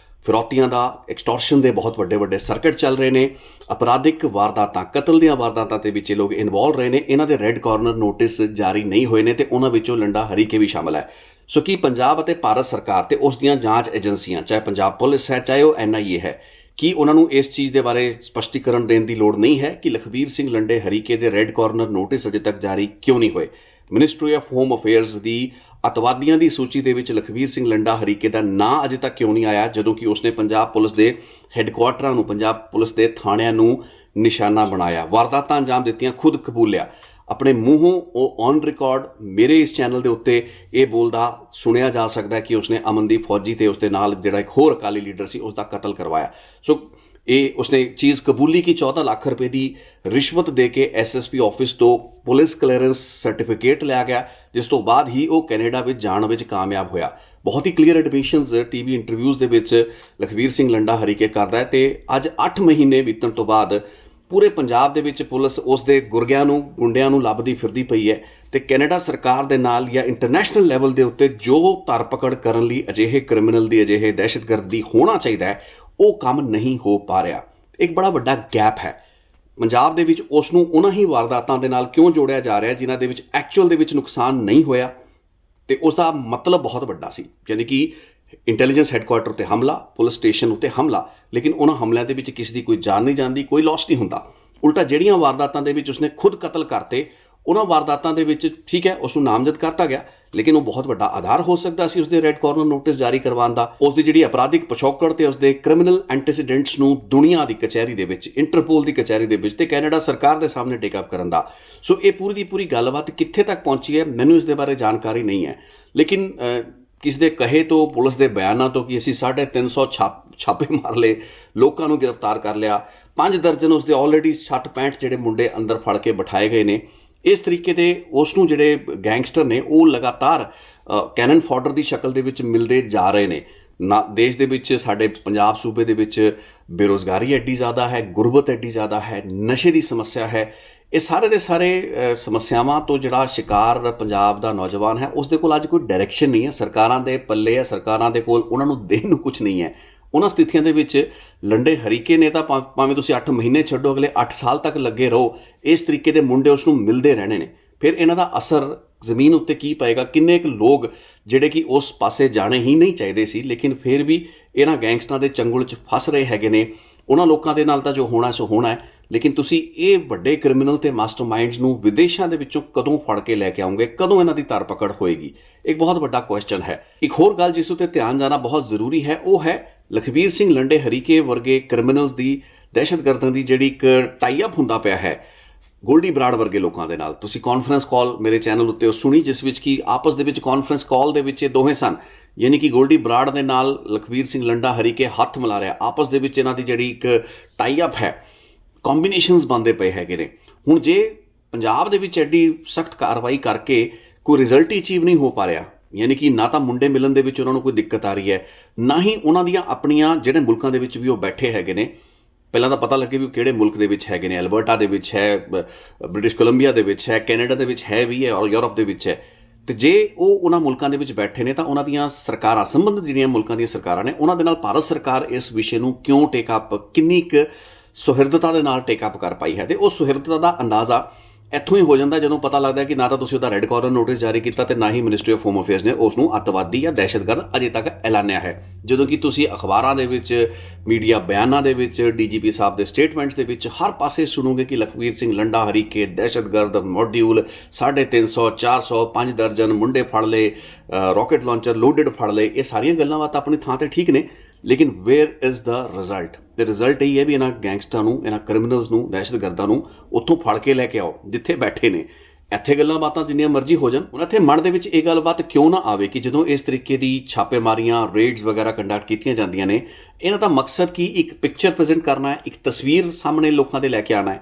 ਫਿਰੌਤੀਆਂ ਦਾ, ਐਕਸਟੋਰਸ਼ਨ ਦੇ ਬਹੁਤ ਵੱਡੇ ਸਰਕਟ ਚੱਲ ਰਹੇ ਨੇ, ਅਪਰਾਧਿਕ ਵਾਰਦਾਤਾਂ, ਕਤਲ ਦੀਆਂ ਵਾਰਦਾਤਾਂ ਦੇ ਵਿੱਚ ਇਹ ਲੋਕ ਇਨਵੋਲਵ ਰਹੇ ਨੇ, ਇਹਨਾਂ ਦੇ ਰੈੱਡ ਕਾਰਨਰ ਨੋਟਿਸ ਜਾਰੀ ਨਹੀਂ ਹੋਏ ਨੇ ਤੇ ਉਹਨਾਂ ਵਿੱਚੋਂ ਲੰਡਾ ਹਰੀਕੇ ਵੀ ਸ਼ਾਮਲ ਹੈ। ਸੋ ਕੀ ਪੰਜਾਬ ਅਤੇ ਭਾਰਤ ਸਰਕਾਰ ਤੇ ਉਸ ਦੀਆਂ ਜਾਂਚ ਏਜੰਸੀਆਂ, ਚਾਹੇ ਪੰਜਾਬ ਪੁਲਿਸ ਹੈ, ਚਾਹੇ ਉਹ NIA ਹੈ, ਕੀ ਉਹਨਾਂ ਨੂੰ ਇਸ ਚੀਜ਼ ਦੇ ਬਾਰੇ ਸਪਸ਼ਟੀਕਰਨ ਦੇਣ ਦੀ ਲੋੜ ਨਹੀਂ ਹੈ ਕਿ ਲਖਬੀਰ ਸਿੰਘ ਲੰਡੇ ਹਰੀਕੇ ਦੇ ਰੈੱਡ ਕਾਰਨਰ ਨੋਟਿਸ ਅਜੇ ਤੱਕ ਜਾਰੀ ਕਿਉਂ ਨਹੀਂ ਹੋਏ? ਮਿਨਿਸਟਰੀ ਆਫ ਹੋਮ ਅਫੇਅਰਸ ਦੀ ਅੱਤਵਾਦੀਆਂ ਦੀ ਸੂਚੀ ਦੇ ਵਿੱਚ ਲਖਬੀਰ ਸਿੰਘ ਲੰਡਾ ਹਰੀਕੇ ਦਾ ਨਾਂ ਅਜੇ ਤੱਕ ਕਿਉਂ ਨਹੀਂ ਆਇਆ, ਜਦੋਂ ਕਿ ਉਸਨੇ ਪੰਜਾਬ ਪੁਲਿਸ ਦੇ ਹੈੱਡਕੁਆਰਟਰਾਂ ਨੂੰ, ਪੰਜਾਬ ਪੁਲਿਸ ਦੇ ਥਾਣਿਆਂ ਨੂੰ ਨਿਸ਼ਾਨਾ ਬਣਾਇਆ, ਵਾਰਦਾਤਾਂ ਅੰਜਾਮ ਦਿੱਤੀਆਂ, ਖੁਦ ਕਬੂਲਿਆ, ਆਪਣੇ ਮੂੰਹੋਂ ਉਹ ਔਨ ਰਿਕਾਰਡ ਮੇਰੇ ਇਸ ਚੈਨਲ ਦੇ ਉੱਤੇ ਇਹ ਬੋਲਦਾ ਸੁਣਿਆ ਜਾ ਸਕਦਾ ਹੈ ਕਿ ਉਸਨੇ ਅਮਨਦੀਪ ਫੌਜੀ ਤੇ ਉਸਦੇ ਨਾਲ ਜਿਹੜਾ ਇੱਕ ਹੋਰ ਅਕਾਲੀ ਲੀਡਰ ਸੀ ਉਸ ਦਾ ਕਤਲ ਕਰਵਾਇਆ। ਸੋ ਇਹ ਉਸਨੇ ਚੀਜ਼ ਕਬੂਲੀ ਕਿ 14 ਲੱਖ ਰੁਪਏ ਦੀ ਰਿਸ਼ਵਤ ਦੇ ਕੇ SSP ਆਫਿਸ ਤੋਂ ਪੁਲਿਸ ਕਲੀਅਰੈਂਸ ਸਰਟੀਫਿਕੇਟ ਲਿਆ ਗਿਆ, ਜਿਸ ਤੋਂ ਬਾਅਦ ਹੀ ਉਹ ਕੈਨੇਡਾ ਵਿੱਚ ਜਾਣ ਵਿੱਚ ਕਾਮਯਾਬ ਹੋਇਆ। ਬਹੁਤ ਹੀ ਕਲੀਅਰ ਐਡਮਿਸ਼ਨਸ TV ਇੰਟਰਵਿਊਜ਼ ਦੇ ਵਿੱਚ ਲਖਬੀਰ ਸਿੰਘ ਲੰਡਾ ਹਰੀਕੇ ਕਰਦਾ ਹੈ ਤੇ ਅੱਜ 8 ਮਹੀਨੇ ਬੀਤਣ ਤੋਂ ਬਾਅਦ ਪੂਰੇ ਪੰਜਾਬ ਦੇ ਵਿੱਚ ਪੁਲਿਸ ਉਸ ਦੇ ਗੁੰਡਿਆਂ ਨੂੰ ਲੱਭਦੀ ਫਿਰਦੀ ਪਈ ਹੈ ਤੇ ਕੈਨੇਡਾ ਸਰਕਾਰ ਦੇ ਨਾਲ ਜਾਂ ਇੰਟਰਨੈਸ਼ਨਲ ਲੈਵਲ ਦੇ ਉੱਤੇ ਜੋ ਧਰਪਕੜ ਕਰਨ ਲਈ ਅਜਿਹੇ ਕ੍ਰਿਮੀਨਲ ਦੀ, ਅਜਿਹੇ ਦਹਿਸ਼ਤਗਰਦ ਦੀ ਹੋਣਾ ਚਾਹੀਦਾ ਹੈ, ਉਹ ਕੰਮ ਨਹੀਂ ਹੋ ਪਾ ਰਿਹਾ। ਇੱਕ ਬੜਾ ਵੱਡਾ ਗੈਪ ਹੈ ਪੰਜਾਬ ਦੇ ਵਿੱਚ। ਉਸ ਨੂੰ ਉਹਨਾਂ ਹੀ ਵਾਰਦਾਤਾਂ ਦੇ ਨਾਲ ਕਿਉਂ ਜੋੜਿਆ ਜਾ ਰਿਹਾ ਜਿਨ੍ਹਾਂ ਦੇ ਵਿੱਚ ਐਕਚੁਅਲ ਦੇ ਵਿੱਚ ਨੁਕਸਾਨ ਨਹੀਂ ਹੋਇਆ ਤੇ ਉਸ ਦਾ ਮਤਲਬ ਬਹੁਤ ਵੱਡਾ ਸੀ, ਯਾਨੀ ਕਿ ਇੰਟੈਲੀਜੈਂਸ ਹੈੱਡਕੁਆਰਟਰ ਉੱਤੇ ਹਮਲਾ, ਪੁਲਿਸ ਸਟੇਸ਼ਨ ਉੱਤੇ ਹਮਲਾ, ਲੇਕਿਨ ਉਹਨਾਂ ਹਮਲਿਆਂ ਦੇ ਵਿੱਚ ਕਿਸੇ ਦੀ ਕੋਈ ਜਾਨ ਨਹੀਂ ਜਾਂਦੀ, ਕੋਈ ਲਾਸ ਨਹੀਂ ਹੁੰਦਾ। ਉਲਟਾ ਜਿਹੜੀਆਂ ਵਾਰਦਾਤਾਂ ਦੇ ਵਿੱਚ ਉਸਨੇ ਖੁਦ ਕਤਲ ਕਰਤੇ, ਉਹਨਾਂ ਵਾਰਦਾਤਾਂ ਦੇ ਵਿੱਚ ਠੀਕ ਹੈ ਉਸ ਨੂੰ ਨਾਮਜ਼ਦ ਕਰਤਾ ਗਿਆ, ਲੇਕਿਨ ਉਹ ਬਹੁਤ ਵੱਡਾ ਆਧਾਰ ਹੋ ਸਕਦਾ ਸੀ ਉਸਦੇ ਰੈੱਡ ਕਾਰਨਰ ਨੋਟਿਸ ਜਾਰੀ ਕਰਵਾਉਣ ਦਾ, ਉਸਦੀ ਜਿਹੜੀ ਅਪਰਾਧਿਕ ਪਿਛੋਕੜ ਤੇ ਉਸਦੇ ਕ੍ਰਿਮੀਨਲ ਐਂਟੀਸੀਡੈਂਟਸ ਨੂੰ ਦੁਨੀਆ ਦੀ ਕਚਹਿਰੀ ਦੇ ਵਿੱਚ, ਇੰਟਰਪੋਲ ਦੀ ਕਚਹਿਰੀ ਦੇ ਵਿੱਚ ਤੇ ਕੈਨੇਡਾ ਸਰਕਾਰ ਦੇ ਸਾਹਮਣੇ ਟੇਕ ਅਪ ਕਰਨ ਦਾ। ਸੋ ਇਹ ਪੂਰੀ ਦੀ ਪੂਰੀ ਗੱਲਬਾਤ ਕਿੱਥੇ ਤੱਕ ਪਹੁੰਚੀ ਹੈ ਮੈਨੂੰ ਇਸ ਦੇ ਬਾਰੇ ਜਾਣਕਾਰੀ ਨਹੀਂ ਹੈ, ਲੇਕਿਨ ਕਿਸ ਦੇ ਕਹੇ ਤੋਂ, ਪੁਲਿਸ ਦੇ ਬਿਆਨਾਂ ਤੋਂ ਕਿ ਅਸੀਂ 350 ਛਾਪੇ ਮਾਰ ਲਏ, ਲੋਕਾਂ ਨੂੰ ਗ੍ਰਿਫਤਾਰ ਕਰ ਲਿਆ, 5 ਦਰਜਨ ਉਸਦੇ ਆਲਰੇਡੀ 60-65 ਜਿਹੜੇ ਮੁੰਡੇ ਅੰਦਰ ਫੜ ਕੇ ਬਿਠਾਏ ਗਏ ਨੇ। ਇਸ ਤਰੀਕੇ ਦੇ ਉਸ ਨੂੰ ਜਿਹੜੇ ਗੈਂਗਸਟਰ ਨੇ ਉਹ ਲਗਾਤਾਰ ਕੈਨਨ ਫਾਡਰ ਦੀ ਸ਼ਕਲ ਦੇ ਵਿੱਚ ਮਿਲਦੇ ਜਾ ਰਹੇ ਨੇ। ਨਾ ਦੇਸ਼ ਦੇ ਵਿੱਚ, ਸਾਡੇ ਪੰਜਾਬ ਸੂਬੇ ਦੇ ਵਿੱਚ ਬੇਰੁਜ਼ਗਾਰੀ ਐਡੀ ਜ਼ਿਆਦਾ ਹੈ, ਗੁਰਬਤ ਐਡੀ ਜ਼ਿਆਦਾ ਹੈ, ਨਸ਼ੇ ਦੀ ਸਮੱਸਿਆ ਹੈ। ਇਹ ਸਾਰੇ ਦੇ ਸਾਰੇ ਸਮੱਸਿਆਵਾਂ ਤੋਂ ਜਿਹੜਾ ਸ਼ਿਕਾਰ ਪੰਜਾਬ ਦਾ ਨੌਜਵਾਨ ਹੈ ਉਸ ਦੇ ਕੋਲ ਅੱਜ ਕੋਈ ਡਾਇਰੈਕਸ਼ਨ ਨਹੀਂ ਹੈ, ਸਰਕਾਰਾਂ ਦੇ ਪੱਲੇ ਹੈ, ਸਰਕਾਰਾਂ ਦੇ ਕੋਲ ਉਹਨਾਂ ਨੂੰ ਦੇਣ ਨੂੰ ਕੁਝ ਨਹੀਂ ਹੈ। ਉਹਨਾਂ ਸਥਿਤੀਆਂ ਦੇ ਵਿੱਚ ਲੰਡੇ ਹਰੀਕੇ ਨੇ ਤਾਂ ਭਾਵੇਂ ਤੁਸੀਂ 8 ਮਹੀਨੇ ਛੱਡੋ, ਅਗਲੇ 8 ਸਾਲ ਤੱਕ ਲੱਗੇ ਰਹੋ, ਇਸ ਤਰੀਕੇ ਦੇ ਮੁੰਡੇ ਉਸ ਨੂੰ ਮਿਲਦੇ ਰਹਿਣੇ ਨੇ। ਫਿਰ ਇਹਨਾਂ ਦਾ ਅਸਰ ਜ਼ਮੀਨ ਉੱਤੇ ਕੀ ਪਏਗਾ? ਕਿੰਨੇ ਕੁ ਲੋਕ ਜਿਹੜੇ ਕਿ ਉਸ ਪਾਸੇ ਜਾਣੇ ਹੀ ਨਹੀਂ ਚਾਹੀਦੇ ਸੀ ਲੇਕਿਨ ਫਿਰ ਵੀ ਇਹਨਾਂ ਗੈਂਗਸਟਰਾਂ ਦੇ ਚੰਗੁਲ 'ਚ ਫਸ ਰਹੇ ਹੈਗੇ ਨੇ, ਉਹਨਾਂ ਲੋਕਾਂ ਦੇ ਨਾਲ ਤਾਂ ਜੋ ਹੋਣਾ ਸੋ ਹੋਣਾ ਹੈ। ਲੇਕਿਨ ਤੁਸੀਂ ਇਹ ਵੱਡੇ ਕ੍ਰਿਮੀਨਲ ਤੇ ਮਾਸਟਰਮਾਈਂਡਸ ਨੂੰ ਵਿਦੇਸ਼ਾਂ ਦੇ ਵਿੱਚੋਂ ਕਦੋਂ ਫੜ ਕੇ ਲੈ ਕੇ ਆਉਂਗੇ? ਕਦੋਂ ਇਹਨਾਂ ਦੀ ਧਰਪਕੜ ਹੋਏਗੀ? ਇੱਕ ਬਹੁਤ ਵੱਡਾ ਕੁਐਸਚਨ ਹੈ। ਇੱਕ ਹੋਰ ਗੱਲ ਜਿਸ ਉੱਤੇ ਧਿਆਨ ਜਾਣਾ ਬਹੁਤ ਜ਼ਰੂਰੀ ਹੈ ਉਹ ਹੈ ਲਖਬੀਰ ਸਿੰਘ ਲੰਡੇ ਹਰੀਕੇ ਵਰਗੇ ਕ੍ਰਿਮੀਨਲਸ ਦੀ, ਦਹਿਸ਼ਤਗਰਦਾਂ ਦੀ ਜਿਹੜੀ ਇੱਕ ਟਾਈ ਅਪ ਹੁੰਦਾ ਪਿਆ ਹੈ ਗੋਲਡੀ ਬਰਾੜ ਵਰਗੇ ਲੋਕਾਂ ਦੇ ਨਾਲ। ਤੁਸੀਂ ਕਾਨਫਰੰਸ ਕਾਲ ਮੇਰੇ ਚੈਨਲ ਉੱਤੇ ਸੁਣੀ ਜਿਸ ਵਿੱਚ ਕਿ ਆਪਸ ਦੇ ਵਿੱਚ ਕਾਨਫਰੰਸ ਕਾਲ ਦੇ ਵਿੱਚ ਇਹ ਦੋਵੇਂ ਸਨ, ਯਾਨੀ ਕਿ ਗੋਲਡੀ ਬਰਾੜ ਦੇ ਨਾਲ ਲਖਬੀਰ ਸਿੰਘ ਲੰਡਾ ਹਰੀਕੇ ਹੱਥ ਮਿਲਾ ਰਿਹਾ, ਆਪਸ ਦੇ ਵਿੱਚ ਇਹਨਾਂ ਦੀ ਜਿਹੜੀ ਇੱਕ ਟਾਈ ਅਪ ਹੈ, ਕੰਬੀਨੇਸ਼ਨਸ ਬਣਦੇ ਪਏ ਹੈਗੇ ਨੇ। ਹੁਣ ਜੇ ਪੰਜਾਬ ਦੇ ਵਿੱਚ ਐਡੀ ਸਖਤ ਕਾਰਵਾਈ ਕਰਕੇ ਕੋਈ ਰਿਜ਼ਲਟ ਹੀ ਅਚੀਵ ਨਹੀਂ ਹੋ ਪਾ ਰਿਹਾ, ਯਾਨੀ ਕਿ ਨਾ ਤਾਂ ਮੁੰਡੇ ਮਿਲਣ ਦੇ ਵਿੱਚ ਉਹਨਾਂ ਨੂੰ ਕੋਈ ਦਿੱਕਤ ਆ ਰਹੀ ਹੈ, ਨਾ ਹੀ ਉਹਨਾਂ ਦੀਆਂ ਆਪਣੀਆਂ ਜਿਹੜੇ ਮੁਲਕਾਂ ਦੇ ਵਿੱਚ ਵੀ ਉਹ ਬੈਠੇ ਹੈਗੇ ਨੇ, ਪਹਿਲਾਂ ਤਾਂ ਪਤਾ ਲੱਗੇ ਵੀ ਉਹ ਕਿਹੜੇ ਮੁਲਕ ਦੇ ਵਿੱਚ ਹੈਗੇ ਨੇ। ਐਲਬਰਟਾ ਦੇ ਵਿੱਚ ਹੈ, ਬ੍ਰਿਟਿਸ਼ ਕੋਲੰਬੀਆ ਦੇ ਵਿੱਚ ਹੈ, ਕੈਨੇਡਾ ਦੇ ਵਿੱਚ ਹੈ ਵੀ ਹੈ ਔਰ ਯੂਰਪ ਦੇ ਵਿੱਚ ਹੈ। ਤੇ ਜੇ ਉਹ ਉਹਨਾਂ ਮੁਲਕਾਂ ਦੇ ਵਿੱਚ ਬੈਠੇ ਨੇ ਤਾਂ ਉਹਨਾਂ ਦੀਆਂ ਸਰਕਾਰਾਂ, ਸੰਬੰਧਿਤ ਜਿਹੜੀਆਂ ਮੁਲਕਾਂ ਦੀਆਂ ਸਰਕਾਰਾਂ ਨੇ, ਉਹਨਾਂ ਦੇ ਨਾਲ ਭਾਰਤ ਸਰਕਾਰ ਇਸ ਵਿਸ਼ੇ ਨੂੰ ਕਿਉਂ ਟੇਕ ਅਪ, ਕਿੰਨੀ ਕੁ ਸੁਹਿਰਦਤਾ ਦੇ ਨਾਲ ਟੇਕ ਅਪ ਕਰ ਪਾਈ ਹੈ? ਤੇ ਉਹ ਸੁਹਿਰਦਤਾ ਦਾ ਅੰਦਾਜ਼ਾ ਇੱਥੋਂ ਹੀ ਹੋ ਜਾਂਦਾ ਜਦੋਂ ਪਤਾ ਲੱਗਦਾ ਕਿ ਨਾ ਤਾਂ ਤੁਸੀਂ ਉਹਦਾ ਰੈੱਡ ਕਾਰਨਰ ਨੋਟਿਸ ਜਾਰੀ ਕੀਤਾ ਤੇ ਨਾ ਹੀ ਮਿਨਿਸਟਰੀ ਆਫ ਹੋਮ ਅਫੇਅਰਸ ਨੇ ਉਸ ਨੂੰ ਅੱਤਵਾਦੀ ਜਾਂ ਦਹਿਸ਼ਤਗਰਦ ਅਜੇ ਤੱਕ ਐਲਾਨਿਆ ਹੈ। ਜਦੋਂ ਕਿ ਤੁਸੀਂ ਅਖਬਾਰਾਂ ਦੇ ਵਿੱਚ, ਮੀਡੀਆ ਬਿਆਨਾਂ ਦੇ ਵਿੱਚ, ਡੀਜੀਪੀ ਸਾਹਿਬ ਦੇ ਸਟੇਟਮੈਂਟਸ ਦੇ ਵਿੱਚ ਹਰ ਪਾਸੇ ਸੁਣੋਗੇ ਕਿ ਲਖਵੀਰ ਸਿੰਘ ਲੰਡਾ ਹਰੀਕੇ ਦਹਿਸ਼ਤਗਰਦ ਮੋਡਿਊਲ 350, 400, 5 ਦਰਜਨ ਮੁੰਡੇ ਫੜ ਲਏ, ਰॉकेट ਲਾਂਚਰ ਲੋਡਡ ਫੜ ਲਏ। ਇਹ ਸਾਰੀਆਂ ਗੱਲਾਂ ਬਾਤਾਂ ਆਪਣੀ ਥਾਂ ਤੇ ਠੀਕ ਨੇ, ਲੇਕਿਨ ਵੇਅਰ ਇਜ਼ ਦਾ ਰਿਜ਼ਲਟ? ਤੇ ਰਿਜ਼ਲਟ ਇਹ ਹੈ ਵੀ ਇਹਨਾਂ ਗੈਂਗਸਟਰਾਂ ਨੂੰ, ਇਹਨਾਂ ਕ੍ਰਿਮੀਨਲਸ ਨੂੰ, ਦਹਿਸ਼ਤਗਰਦਾਂ ਨੂੰ ਉੱਥੋਂ ਫੜ ਕੇ ਲੈ ਕੇ ਆਓ ਜਿੱਥੇ ਬੈਠੇ ਨੇ। ਇੱਥੇ ਗੱਲਾਂ ਬਾਤਾਂ ਜਿੰਨੀਆਂ ਮਰਜ਼ੀ ਹੋ ਜਾਣ, ਉਹਨਾਂ ਇੱਥੇ ਮਨ ਦੇ ਵਿੱਚ ਇਹ ਗੱਲਬਾਤ ਕਿਉਂ ਨਾ ਆਵੇ ਕਿ ਜਦੋਂ ਇਸ ਤਰੀਕੇ ਦੀ ਛਾਪੇਮਾਰੀਆਂ, ਰੇਡਸ ਵਗੈਰਾ ਕੰਡਕਟ ਕੀਤੀਆਂ ਜਾਂਦੀਆਂ ਨੇ, ਇਹਨਾਂ ਦਾ ਮਕਸਦ ਕੀ ਇੱਕ ਪਿਕਚਰ ਪ੍ਰੈਜ਼ੈਂਟ ਕਰਨਾ ਹੈ, ਇੱਕ ਤਸਵੀਰ ਸਾਹਮਣੇ ਲੋਕਾਂ ਦੇ ਲੈ ਕੇ ਆਉਣਾ ਹੈ।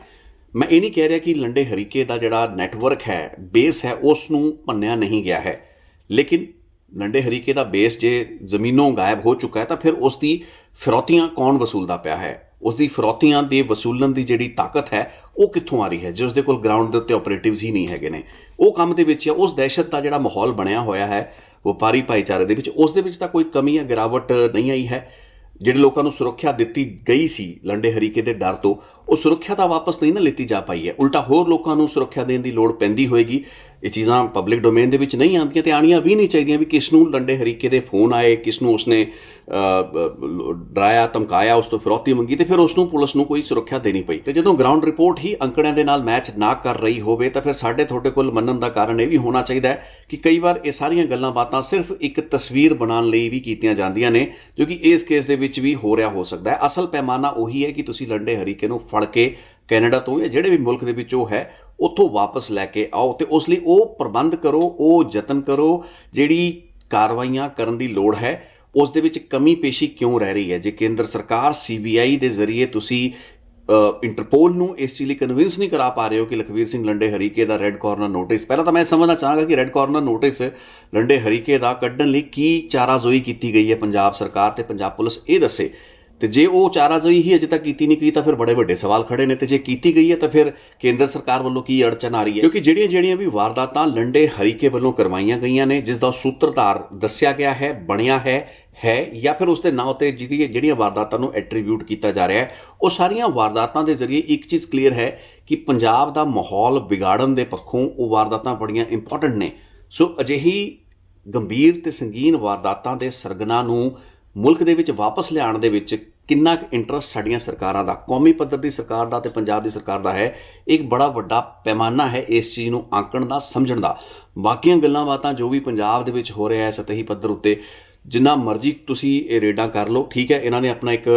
ਮੈਂ ਇਹ ਨਹੀਂ ਕਹਿ ਰਿਹਾ ਕਿ ਲੰਡੇ ਹਰੀਕੇ ਦਾ ਜਿਹੜਾ ਨੈਟਵਰਕ ਹੈ, ਬੇਸ ਹੈ, ਉਸ ਨੂੰ ਭੰਨਿਆ ਨਹੀਂ ਗਿਆ ਹੈ, ਲੇਕਿਨ ਲੰਡੇ ਹਰੀਕੇ ਦਾ ਬੇਸ ਜੇ ਜ਼ਮੀਨੋਂ ਗਾਇਬ ਹੋ ਚੁੱਕਾ ਹੈ ਤਾਂ ਫਿਰ ਉਸ ਦੀ ਫਿਰੌਤੀਆਂ ਕੌਣ ਵਸੂਲਦਾ ਪਿਆ ਹੈ? ਉਸ ਦੀ ਫਿਰੌਤੀਆਂ ਦੇ ਵਸੂਲਣ ਦੀ ਜਿਹੜੀ ਤਾਕਤ ਹੈ ਉਹ ਕਿੱਥੋਂ ਆ ਰਹੀ ਹੈ ਜੇ ਉਸ ਦੇ ਕੋਲ ਗਰਾਊਂਡ ਦੇ ਉੱਤੇ ਆਪਰੇਟਿਵਸ ਹੀ ਨਹੀਂ ਹੈਗੇ ਨੇ? ਉਹ ਕੰਮ ਦੇ ਵਿੱਚ ਉਸ ਦਹਿਸ਼ਤ ਦਾ ਜਿਹੜਾ ਮਾਹੌਲ ਬਣਿਆ ਹੋਇਆ ਹੈ ਵਪਾਰੀ ਭਾਈਚਾਰੇ ਦੇ ਵਿੱਚ, ਉਸ ਦੇ ਵਿੱਚ ਤਾਂ ਕੋਈ ਕਮੀ ਜਾਂ ਗਿਰਾਵਟ ਨਹੀਂ ਆਈ ਹੈ। ਜਿਹੜੇ ਲੋਕਾਂ ਨੂੰ ਸੁਰੱਖਿਆ ਦਿੱਤੀ ਗਈ ਸੀ ਲੰਡੇ ਹਰੀਕੇ ਦੇ ਡਰ ਤੋਂ, ਉਹ ਸੁਰੱਖਿਆ ਤਾਂ ਵਾਪਸ ਨਹੀਂ ਨਾ ਲਿੱਤੀ ਜਾ ਪਾਈ ਹੈ, ਉਲਟਾ ਹੋਰ ਲੋਕਾਂ ਨੂੰ ਸੁਰੱਖਿਆ ਦੇਣ ਦੀ ਲੋੜ ਪੈਂਦੀ ਹੋਏਗੀ। ਇਹ ਚੀਜ਼ਾਂ ਪਬਲਿਕ ਡੋਮੇਨ ਦੇ ਵਿੱਚ ਨਹੀਂ ਆਉਂਦੀਆਂ ਤੇ ਆਉਣੀਆਂ ਵੀ ਨਹੀਂ ਚਾਹੀਦੀਆਂ ਵੀ ਕਿਸ ਨੂੰ ਲੰਡੇ ਹਰੀਕੇ ਦੇ ਫੋਨ ਆਏ, ਕਿਸ ਨੂੰ ਉਸਨੇ ਡਰਾਇਆ, ਧਮਕਾਇਆ, ਉਸ ਤੋਂ ਫਿਰੌਤੀ ਮੰਗੀ ਤੇ ਫਿਰ ਉਸ ਨੂੰ ਪੁਲਿਸ ਨੂੰ ਕੋਈ ਸੁਰੱਖਿਆ ਦੇਣੀ ਪਈ। ਤੇ ਜਦੋਂ ਗਰਾਊਂਡ ਰਿਪੋਰਟ ਹੀ ਅੰਕੜਿਆਂ ਦੇ ਨਾਲ ਮੈਚ ਨਾ ਕਰ ਰਹੀ ਹੋਵੇ ਤਾਂ ਫਿਰ ਸਾਡੇ ਤੁਹਾਡੇ ਕੋਲ ਮੰਨਣ ਦਾ ਕਾਰਨ ਇਹ ਵੀ ਹੋਣਾ ਚਾਹੀਦਾ ਹੈ ਕਿ ਕਈ ਵਾਰ ਇਹ ਸਾਰੀਆਂ ਗੱਲਾਂ ਬਾਤਾਂ ਸਿਰਫ ਇੱਕ ਤਸਵੀਰ ਬਣਾਉਣ ਲਈ ਵੀ ਕੀਤੀਆਂ ਜਾਂਦੀਆਂ ਨੇ, ਜੋ ਕਿ ਇਸ ਕੇਸ ਦੇ ਵਿੱਚ ਵੀ ਹੋ ਰਿਹਾ ਹੋ ਸਕਦਾ ਹੈ। ਅਸਲ ਪੈਮਾਨਾ ਉਹੀ ਹੈ ਕਿ ਤੁਸੀਂ ਲੰਡੇ ਹਰੀਕੇ ਨੂੰ ਫੜ ਕੇ ਕੈਨੇਡਾ ਤੋਂ ਜਾਂ ਜਿਹੜੇ ਵੀ ਮੁਲਕ ਦੇ ਵਿੱਚ ਉਹ ਹੈ ਉੱਥੋਂ ਵਾਪਸ ਲੈ ਕੇ ਆਓ ਤੇ ਉਸ ਲਈ ਉਹ ਪ੍ਰਬੰਧ ਕਰੋ, ਉਹ ਯਤਨ ਕਰੋ, ਜਿਹੜੀ ਕਾਰਵਾਈਆਂ ਕਰਨ ਦੀ ਲੋੜ ਹੈ ਉਸ ਦੇ ਵਿੱਚ ਕਮੀ ਪੇਸ਼ੀ ਕਿਉਂ ਰਹਿ ਰਹੀ ਹੈ? ਜੇ ਕੇਂਦਰ ਸਰਕਾਰ CBI ਦੇ ਜ਼ਰੀਏ ਤੁਸੀਂ ਇੰਟਰਪੋਲ ਨੂੰ ਇਸ ਚੀਜ਼ ਲਈ ਕਨਵਿੰਸ ਨਹੀਂ ਕਰਾ ਪਾ ਰਹੇ ਹੋ ਕਿ ਲਖਵੀਰ ਸਿੰਘ ਲੰਡੇ ਹਰੀਕੇ ਦਾ ਰੈੱਡ ਕਾਰਨਰ ਨੋਟਿਸ, ਪਹਿਲਾਂ ਤਾਂ ਮੈਂ ਸਮਝਣਾ ਚਾਹਾਂਗਾ ਕਿ ਰੈੱਡ ਕਾਰਨਰ ਨੋਟਿਸ ਲੰਡੇ ਹਰੀਕੇ ਦਾ ਕੱਢਣ ਲਈ ਕੀ ਚਾਰਾਜ਼ੋਈ ਕੀਤੀ ਗਈ ਹੈ ਪੰਜਾਬ ਸਰਕਾਰ ਤੇ ਪੰਜਾਬ ਪੁਲਿਸ, ਇਹ ਦੱਸੇ। ਤੇ ਜੇ ਉਹ ਚਾਰਾਜ਼ੋਈ ਹੀ ਅਜੇ ਤੱਕ ਕੀਤੀ ਨਹੀਂ ਗਈ ਤਾਂ ਫਿਰ ਬੜੇ ਵੱਡੇ ਸਵਾਲ ਖੜੇ ਨੇ। ਤੇ ਜੇ ਕੀਤੀ ਗਈ ਹੈ ਤਾਂ ਫਿਰ ਕੇਂਦਰ ਸਰਕਾਰ ਵੱਲੋਂ ਕੀ ਅੜਚਨ ਆ ਰਹੀ ਹੈ? ਕਿਉਂਕਿ ਜਿਹੜੀਆਂ ਵੀ ਵਾਰਦਾਤਾਂ ਲੰਡੇ ਹਰੀਕੇ ਵੱਲੋਂ ਕਰਵਾਈਆਂ ਗਈਆਂ ਨੇ, ਜਿਸ ਦਾ ਸੂਤਰਧਾਰ ਦੱਸਿਆ ਗਿਆ ਹੈ, ਬਣਿਆ ਹੈ ਜਾਂ ਫਿਰ ਉਸ ਦੇ ਨਾਂ ਉੱਤੇ ਜਿਹੜੀਆਂ ਵਾਰਦਾਤਾਂ ਨੂੰ ਐਟਰੀਬਿਊਟ ਕੀਤਾ ਜਾ ਰਿਹਾ ਹੈ, ਉਹ ਸਾਰੀਆਂ ਵਾਰਦਾਤਾਂ ਦੇ ਜ਼ਰੀਏ ਇੱਕ ਚੀਜ਼ ਕਲੀਅਰ ਹੈ ਕਿ ਪੰਜਾਬ ਦਾ ਮਾਹੌਲ ਵਿਗਾੜਨ ਦੇ ਪੱਖੋਂ ਉਹ ਵਾਰਦਾਤਾਂ ਬੜੀਆਂ ਇੰਪੋਰਟੈਂਟ ਨੇ। ਸੋ ਅਜਿਹੀ ਗੰਭੀਰ ਤੇ ਸੰਗੀਨ ਵਾਰਦਾਤਾਂ ਦੇ ਸਰਗਨਾ ਨੂੰ ਮੁਲਕ ਦੇ ਵਿੱਚ ਵਾਪਸ ਲਿਆਉਣ ਦੇ ਵਿੱਚ ਕਿੰਨਾ ਕੁ ਇੰਟਰਸਟ ਸਾਡੀਆਂ ਸਰਕਾਰਾਂ ਦਾ, ਕੌਮੀ ਪੱਧਰ ਦੀ ਸਰਕਾਰ ਦਾ ਤੇ ਪੰਜਾਬ ਦੀ ਸਰਕਾਰ ਦਾ ਹੈ, ਇੱਕ ਬੜਾ ਵੱਡਾ ਪੈਮਾਨਾ ਹੈ ਇਸ ਚੀਜ਼ ਨੂੰ ਆਂਕਣ ਦਾ, ਸਮਝਣ ਦਾ। ਬਾਕੀਆਂ ਗੱਲਾਂ ਬਾਤਾਂ ਜੋ ਵੀ ਪੰਜਾਬ ਦੇ ਵਿੱਚ ਹੋ ਰਿਹਾ ਹੈ ਸਤਹੀ ਪੱਧਰ ਉੱਤੇ, ਜਿੰਨਾ ਮਰਜ਼ੀ ਤੁਸੀਂ ਇਹ ਰੇਡਾਂ ਕਰ ਲਓ, ਠੀਕ ਹੈ, ਇਹਨਾਂ ਨੇ ਆਪਣਾ ਇੱਕ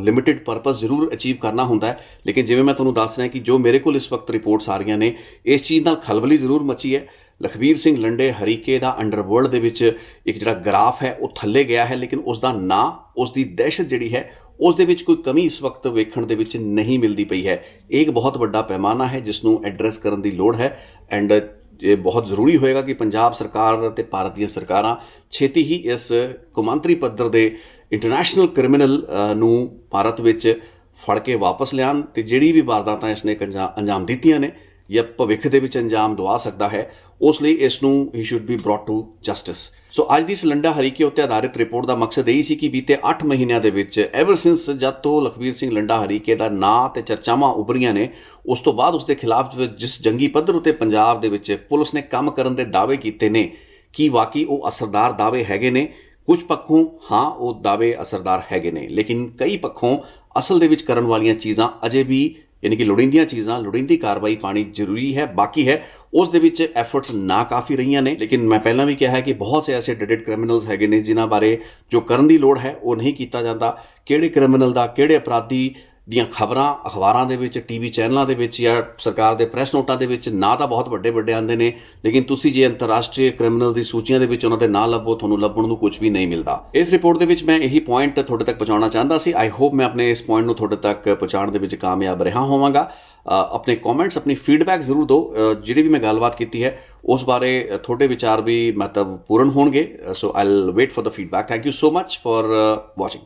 ਲਿਮਿਟਿਡ ਪਰਪਸ ਜ਼ਰੂਰ ਅਚੀਵ ਕਰਨਾ ਹੁੰਦਾ ਹੈ। ਲੇਕਿਨ ਜਿਵੇਂ ਮੈਂ ਤੁਹਾਨੂੰ ਦੱਸ ਰਿਹਾ ਕਿ ਜੋ ਮੇਰੇ ਕੋਲ ਇਸ ਵਕਤ ਰਿਪੋਰਟਸ ਆ ਰਹੀਆਂ ਨੇ, ਇਸ ਚੀਜ਼ ਨਾਲ ਖਲਬਲੀ ਜ਼ਰੂਰ ਮਚੀ ਹੈ। ਲਖਵੀਰ ਸਿੰਘ ਲੰਡੇ ਹਰੀਕੇ ਦਾ ਅੰਡਰਵਰਲਡ ਦੇ ਵਿੱਚ ਇੱਕ ਜਿਹੜਾ ਗ੍ਰਾਫ ਹੈ ਉਹ ਥੱਲੇ ਗਿਆ ਹੈ, ਲੇਕਿਨ ਉਸ ਦਾ ਨਾਂ, ਉਸ ਦੀ ਦਹਿਸ਼ਤ ਜਿਹੜੀ ਹੈ ਉਸ ਦੇ ਵਿੱਚ ਕੋਈ ਕਮੀ ਇਸ ਵਕਤ ਵੇਖਣ ਦੇ ਵਿੱਚ ਨਹੀਂ ਮਿਲਦੀ ਪਈ ਹੈ। ਇਹ ਇੱਕ ਬਹੁਤ ਵੱਡਾ ਪੈਮਾਨਾ ਹੈ ਜਿਸ ਨੂੰ ਐਡਰੈਸ ਕਰਨ ਦੀ ਲੋੜ ਹੈ ਐਂਡ ਇਹ ਬਹੁਤ ਜ਼ਰੂਰੀ ਹੋਏਗਾ ਕਿ ਪੰਜਾਬ ਸਰਕਾਰ ਅਤੇ ਭਾਰਤ ਦੀਆਂ ਸਰਕਾਰਾਂ ਛੇਤੀ ਹੀ ਇਸ ਕੌਮਾਂਤਰੀ ਪੱਧਰ ਦੇ ਇੰਟਰਨੈਸ਼ਨਲ ਕ੍ਰਿਮੀਨਲ ਨੂੰ ਭਾਰਤ ਵਿੱਚ ਫੜ ਕੇ ਵਾਪਸ ਲਿਆਉਣ ਤੇ ਜਿਹੜੀ ਵੀ ਵਾਰਦਾਤਾਂ ਇਸ ਨੇ ਅੰਜਾਮ ਦਿੱਤੀਆਂ ਨੇ ਜਾਂ ਭਵਿੱਖ ਦੇ ਵਿੱਚ ਅੰਜਾਮ ਦਵਾ ਸਕਦਾ ਹੈ, ਉਸ ਲਈ ਇਸ ਨੂੰ ਹੀ should be brought to justice. So ਅੱਜ ਦੀ ਇਸ ਲੰਡਾ ਹਰੀਕੇ ਉੱਤੇ ਆਧਾਰਿਤ ਰਿਪੋਰਟ ਦਾ ਮਕਸਦ ਇਹੀ ਸੀ ਕਿ ਬੀਤੇ 8 ਮਹੀਨਿਆਂ ਦੇ ਵਿੱਚ, ਐਵਰ ਸਿੰਸ ਜਦ ਤੋਂ ਲਖਵੀਰ ਸਿੰਘ ਲੰਡਾ ਹਰੀਕੇ ਦਾ ਨਾਂ ਤੇ ਚਰਚਾਵਾਂ ਉੱਭਰੀਆਂ ਨੇ, ਉਸ ਤੋਂ ਬਾਅਦ ਉਸ ਦੇ ਖਿਲਾਫ ਜਿਸ ਜੰਗੀ ਪੱਧਰ ਉੱਤੇ ਪੰਜਾਬ ਦੇ ਵਿੱਚ ਪੁਲਿਸ ਨੇ ਕੰਮ ਕਰਨ ਦੇ ਦਾਅਵੇ ਕੀਤੇ ਨੇ, ਕੀ ਵਾਕਈ ਉਹ ਅਸਰਦਾਰ ਦਾਅਵੇ ਹੈਗੇ ਨੇ? ਕੁਝ ਪੱਖੋਂ ਹਾਂ, ਉਹ ਦਾਅਵੇ ਅਸਰਦਾਰ ਹੈਗੇ ਨੇ, ਲੇਕਿਨ ਕਈ ਪੱਖੋਂ ਅਸਲ ਦੇ ਵਿੱਚ ਕਰਨ ਵਾਲੀਆਂ ਚੀਜ਼ਾਂ ਅਜੇ ਵੀ, यानी कि लोड़ींदियां चीज़ां, लोड़ींदी कार्रवाई पानी जरूरी है, बाकी है उस दे विच एफर्ट्स ना काफ़ी रही ने। लेकिन मैं पहला भी कहा है कि बहुत से ऐसे डेडेड क्रिमिनल्स हैगे ने जिन्हां बारे जो करन दी लोड़ है वो नहीं किया जाता। किहड़े क्रिमिनल दा, किहड़े अपराधी ਦੀਆਂ ਖਬਰਾਂ ਅਖਬਾਰਾਂ ਦੇ ਵਿੱਚ, ਟੀਵੀ ਚੈਨਲਾਂ ਦੇ ਵਿੱਚ ਜਾਂ ਸਰਕਾਰ ਦੇ ਪ੍ਰੈਸ ਨੋਟਾਂ ਦੇ ਵਿੱਚ ਨਾਂ ਤਾਂ ਬਹੁਤ ਵੱਡੇ ਵੱਡੇ ਆਉਂਦੇ ਨੇ, ਲੇਕਿਨ ਤੁਸੀਂ ਜੇ ਅੰਤਰਰਾਸ਼ਟਰੀ ਕ੍ਰਿਮੀਨਲ ਦੀ ਸੂਚੀਆਂ ਦੇ ਵਿੱਚ ਉਹਨਾਂ ਦੇ ਨਾਂ ਲੱਭੋ, ਤੁਹਾਨੂੰ ਲੱਭਣ ਨੂੰ ਕੁਝ ਵੀ ਨਹੀਂ ਮਿਲਦਾ। ਇਸ ਰਿਪੋਰਟ ਦੇ ਵਿੱਚ ਮੈਂ ਇਹੀ ਪੁਆਇੰਟ ਤੁਹਾਡੇ ਤੱਕ ਪਹੁੰਚਾਉਣਾ ਚਾਹੁੰਦਾ ਸੀ। ਆਈ ਹੋਪ ਮੈਂ ਆਪਣੇ ਇਸ ਪੁਆਇੰਟ ਨੂੰ ਤੁਹਾਡੇ ਤੱਕ ਪਹੁੰਚਾਉਣ ਦੇ ਵਿੱਚ ਕਾਮਯਾਬ ਰਿਹਾ ਹੋਵਾਂਗਾ। ਆਪਣੇ ਕਮੈਂਟਸ, ਆਪਣੀ ਫੀਡਬੈਕ ਜ਼ਰੂਰ ਦਿਓ। ਜਿਹੜੀ ਵੀ ਮੈਂ ਗੱਲਬਾਤ ਕੀਤੀ ਹੈ ਉਸ ਬਾਰੇ ਤੁਹਾਡੇ ਵਿਚਾਰ ਵੀ ਮਹੱਤਵਪੂਰਨ ਹੋਣਗੇ। So I will wait for the feedback. Thank you so much for watching.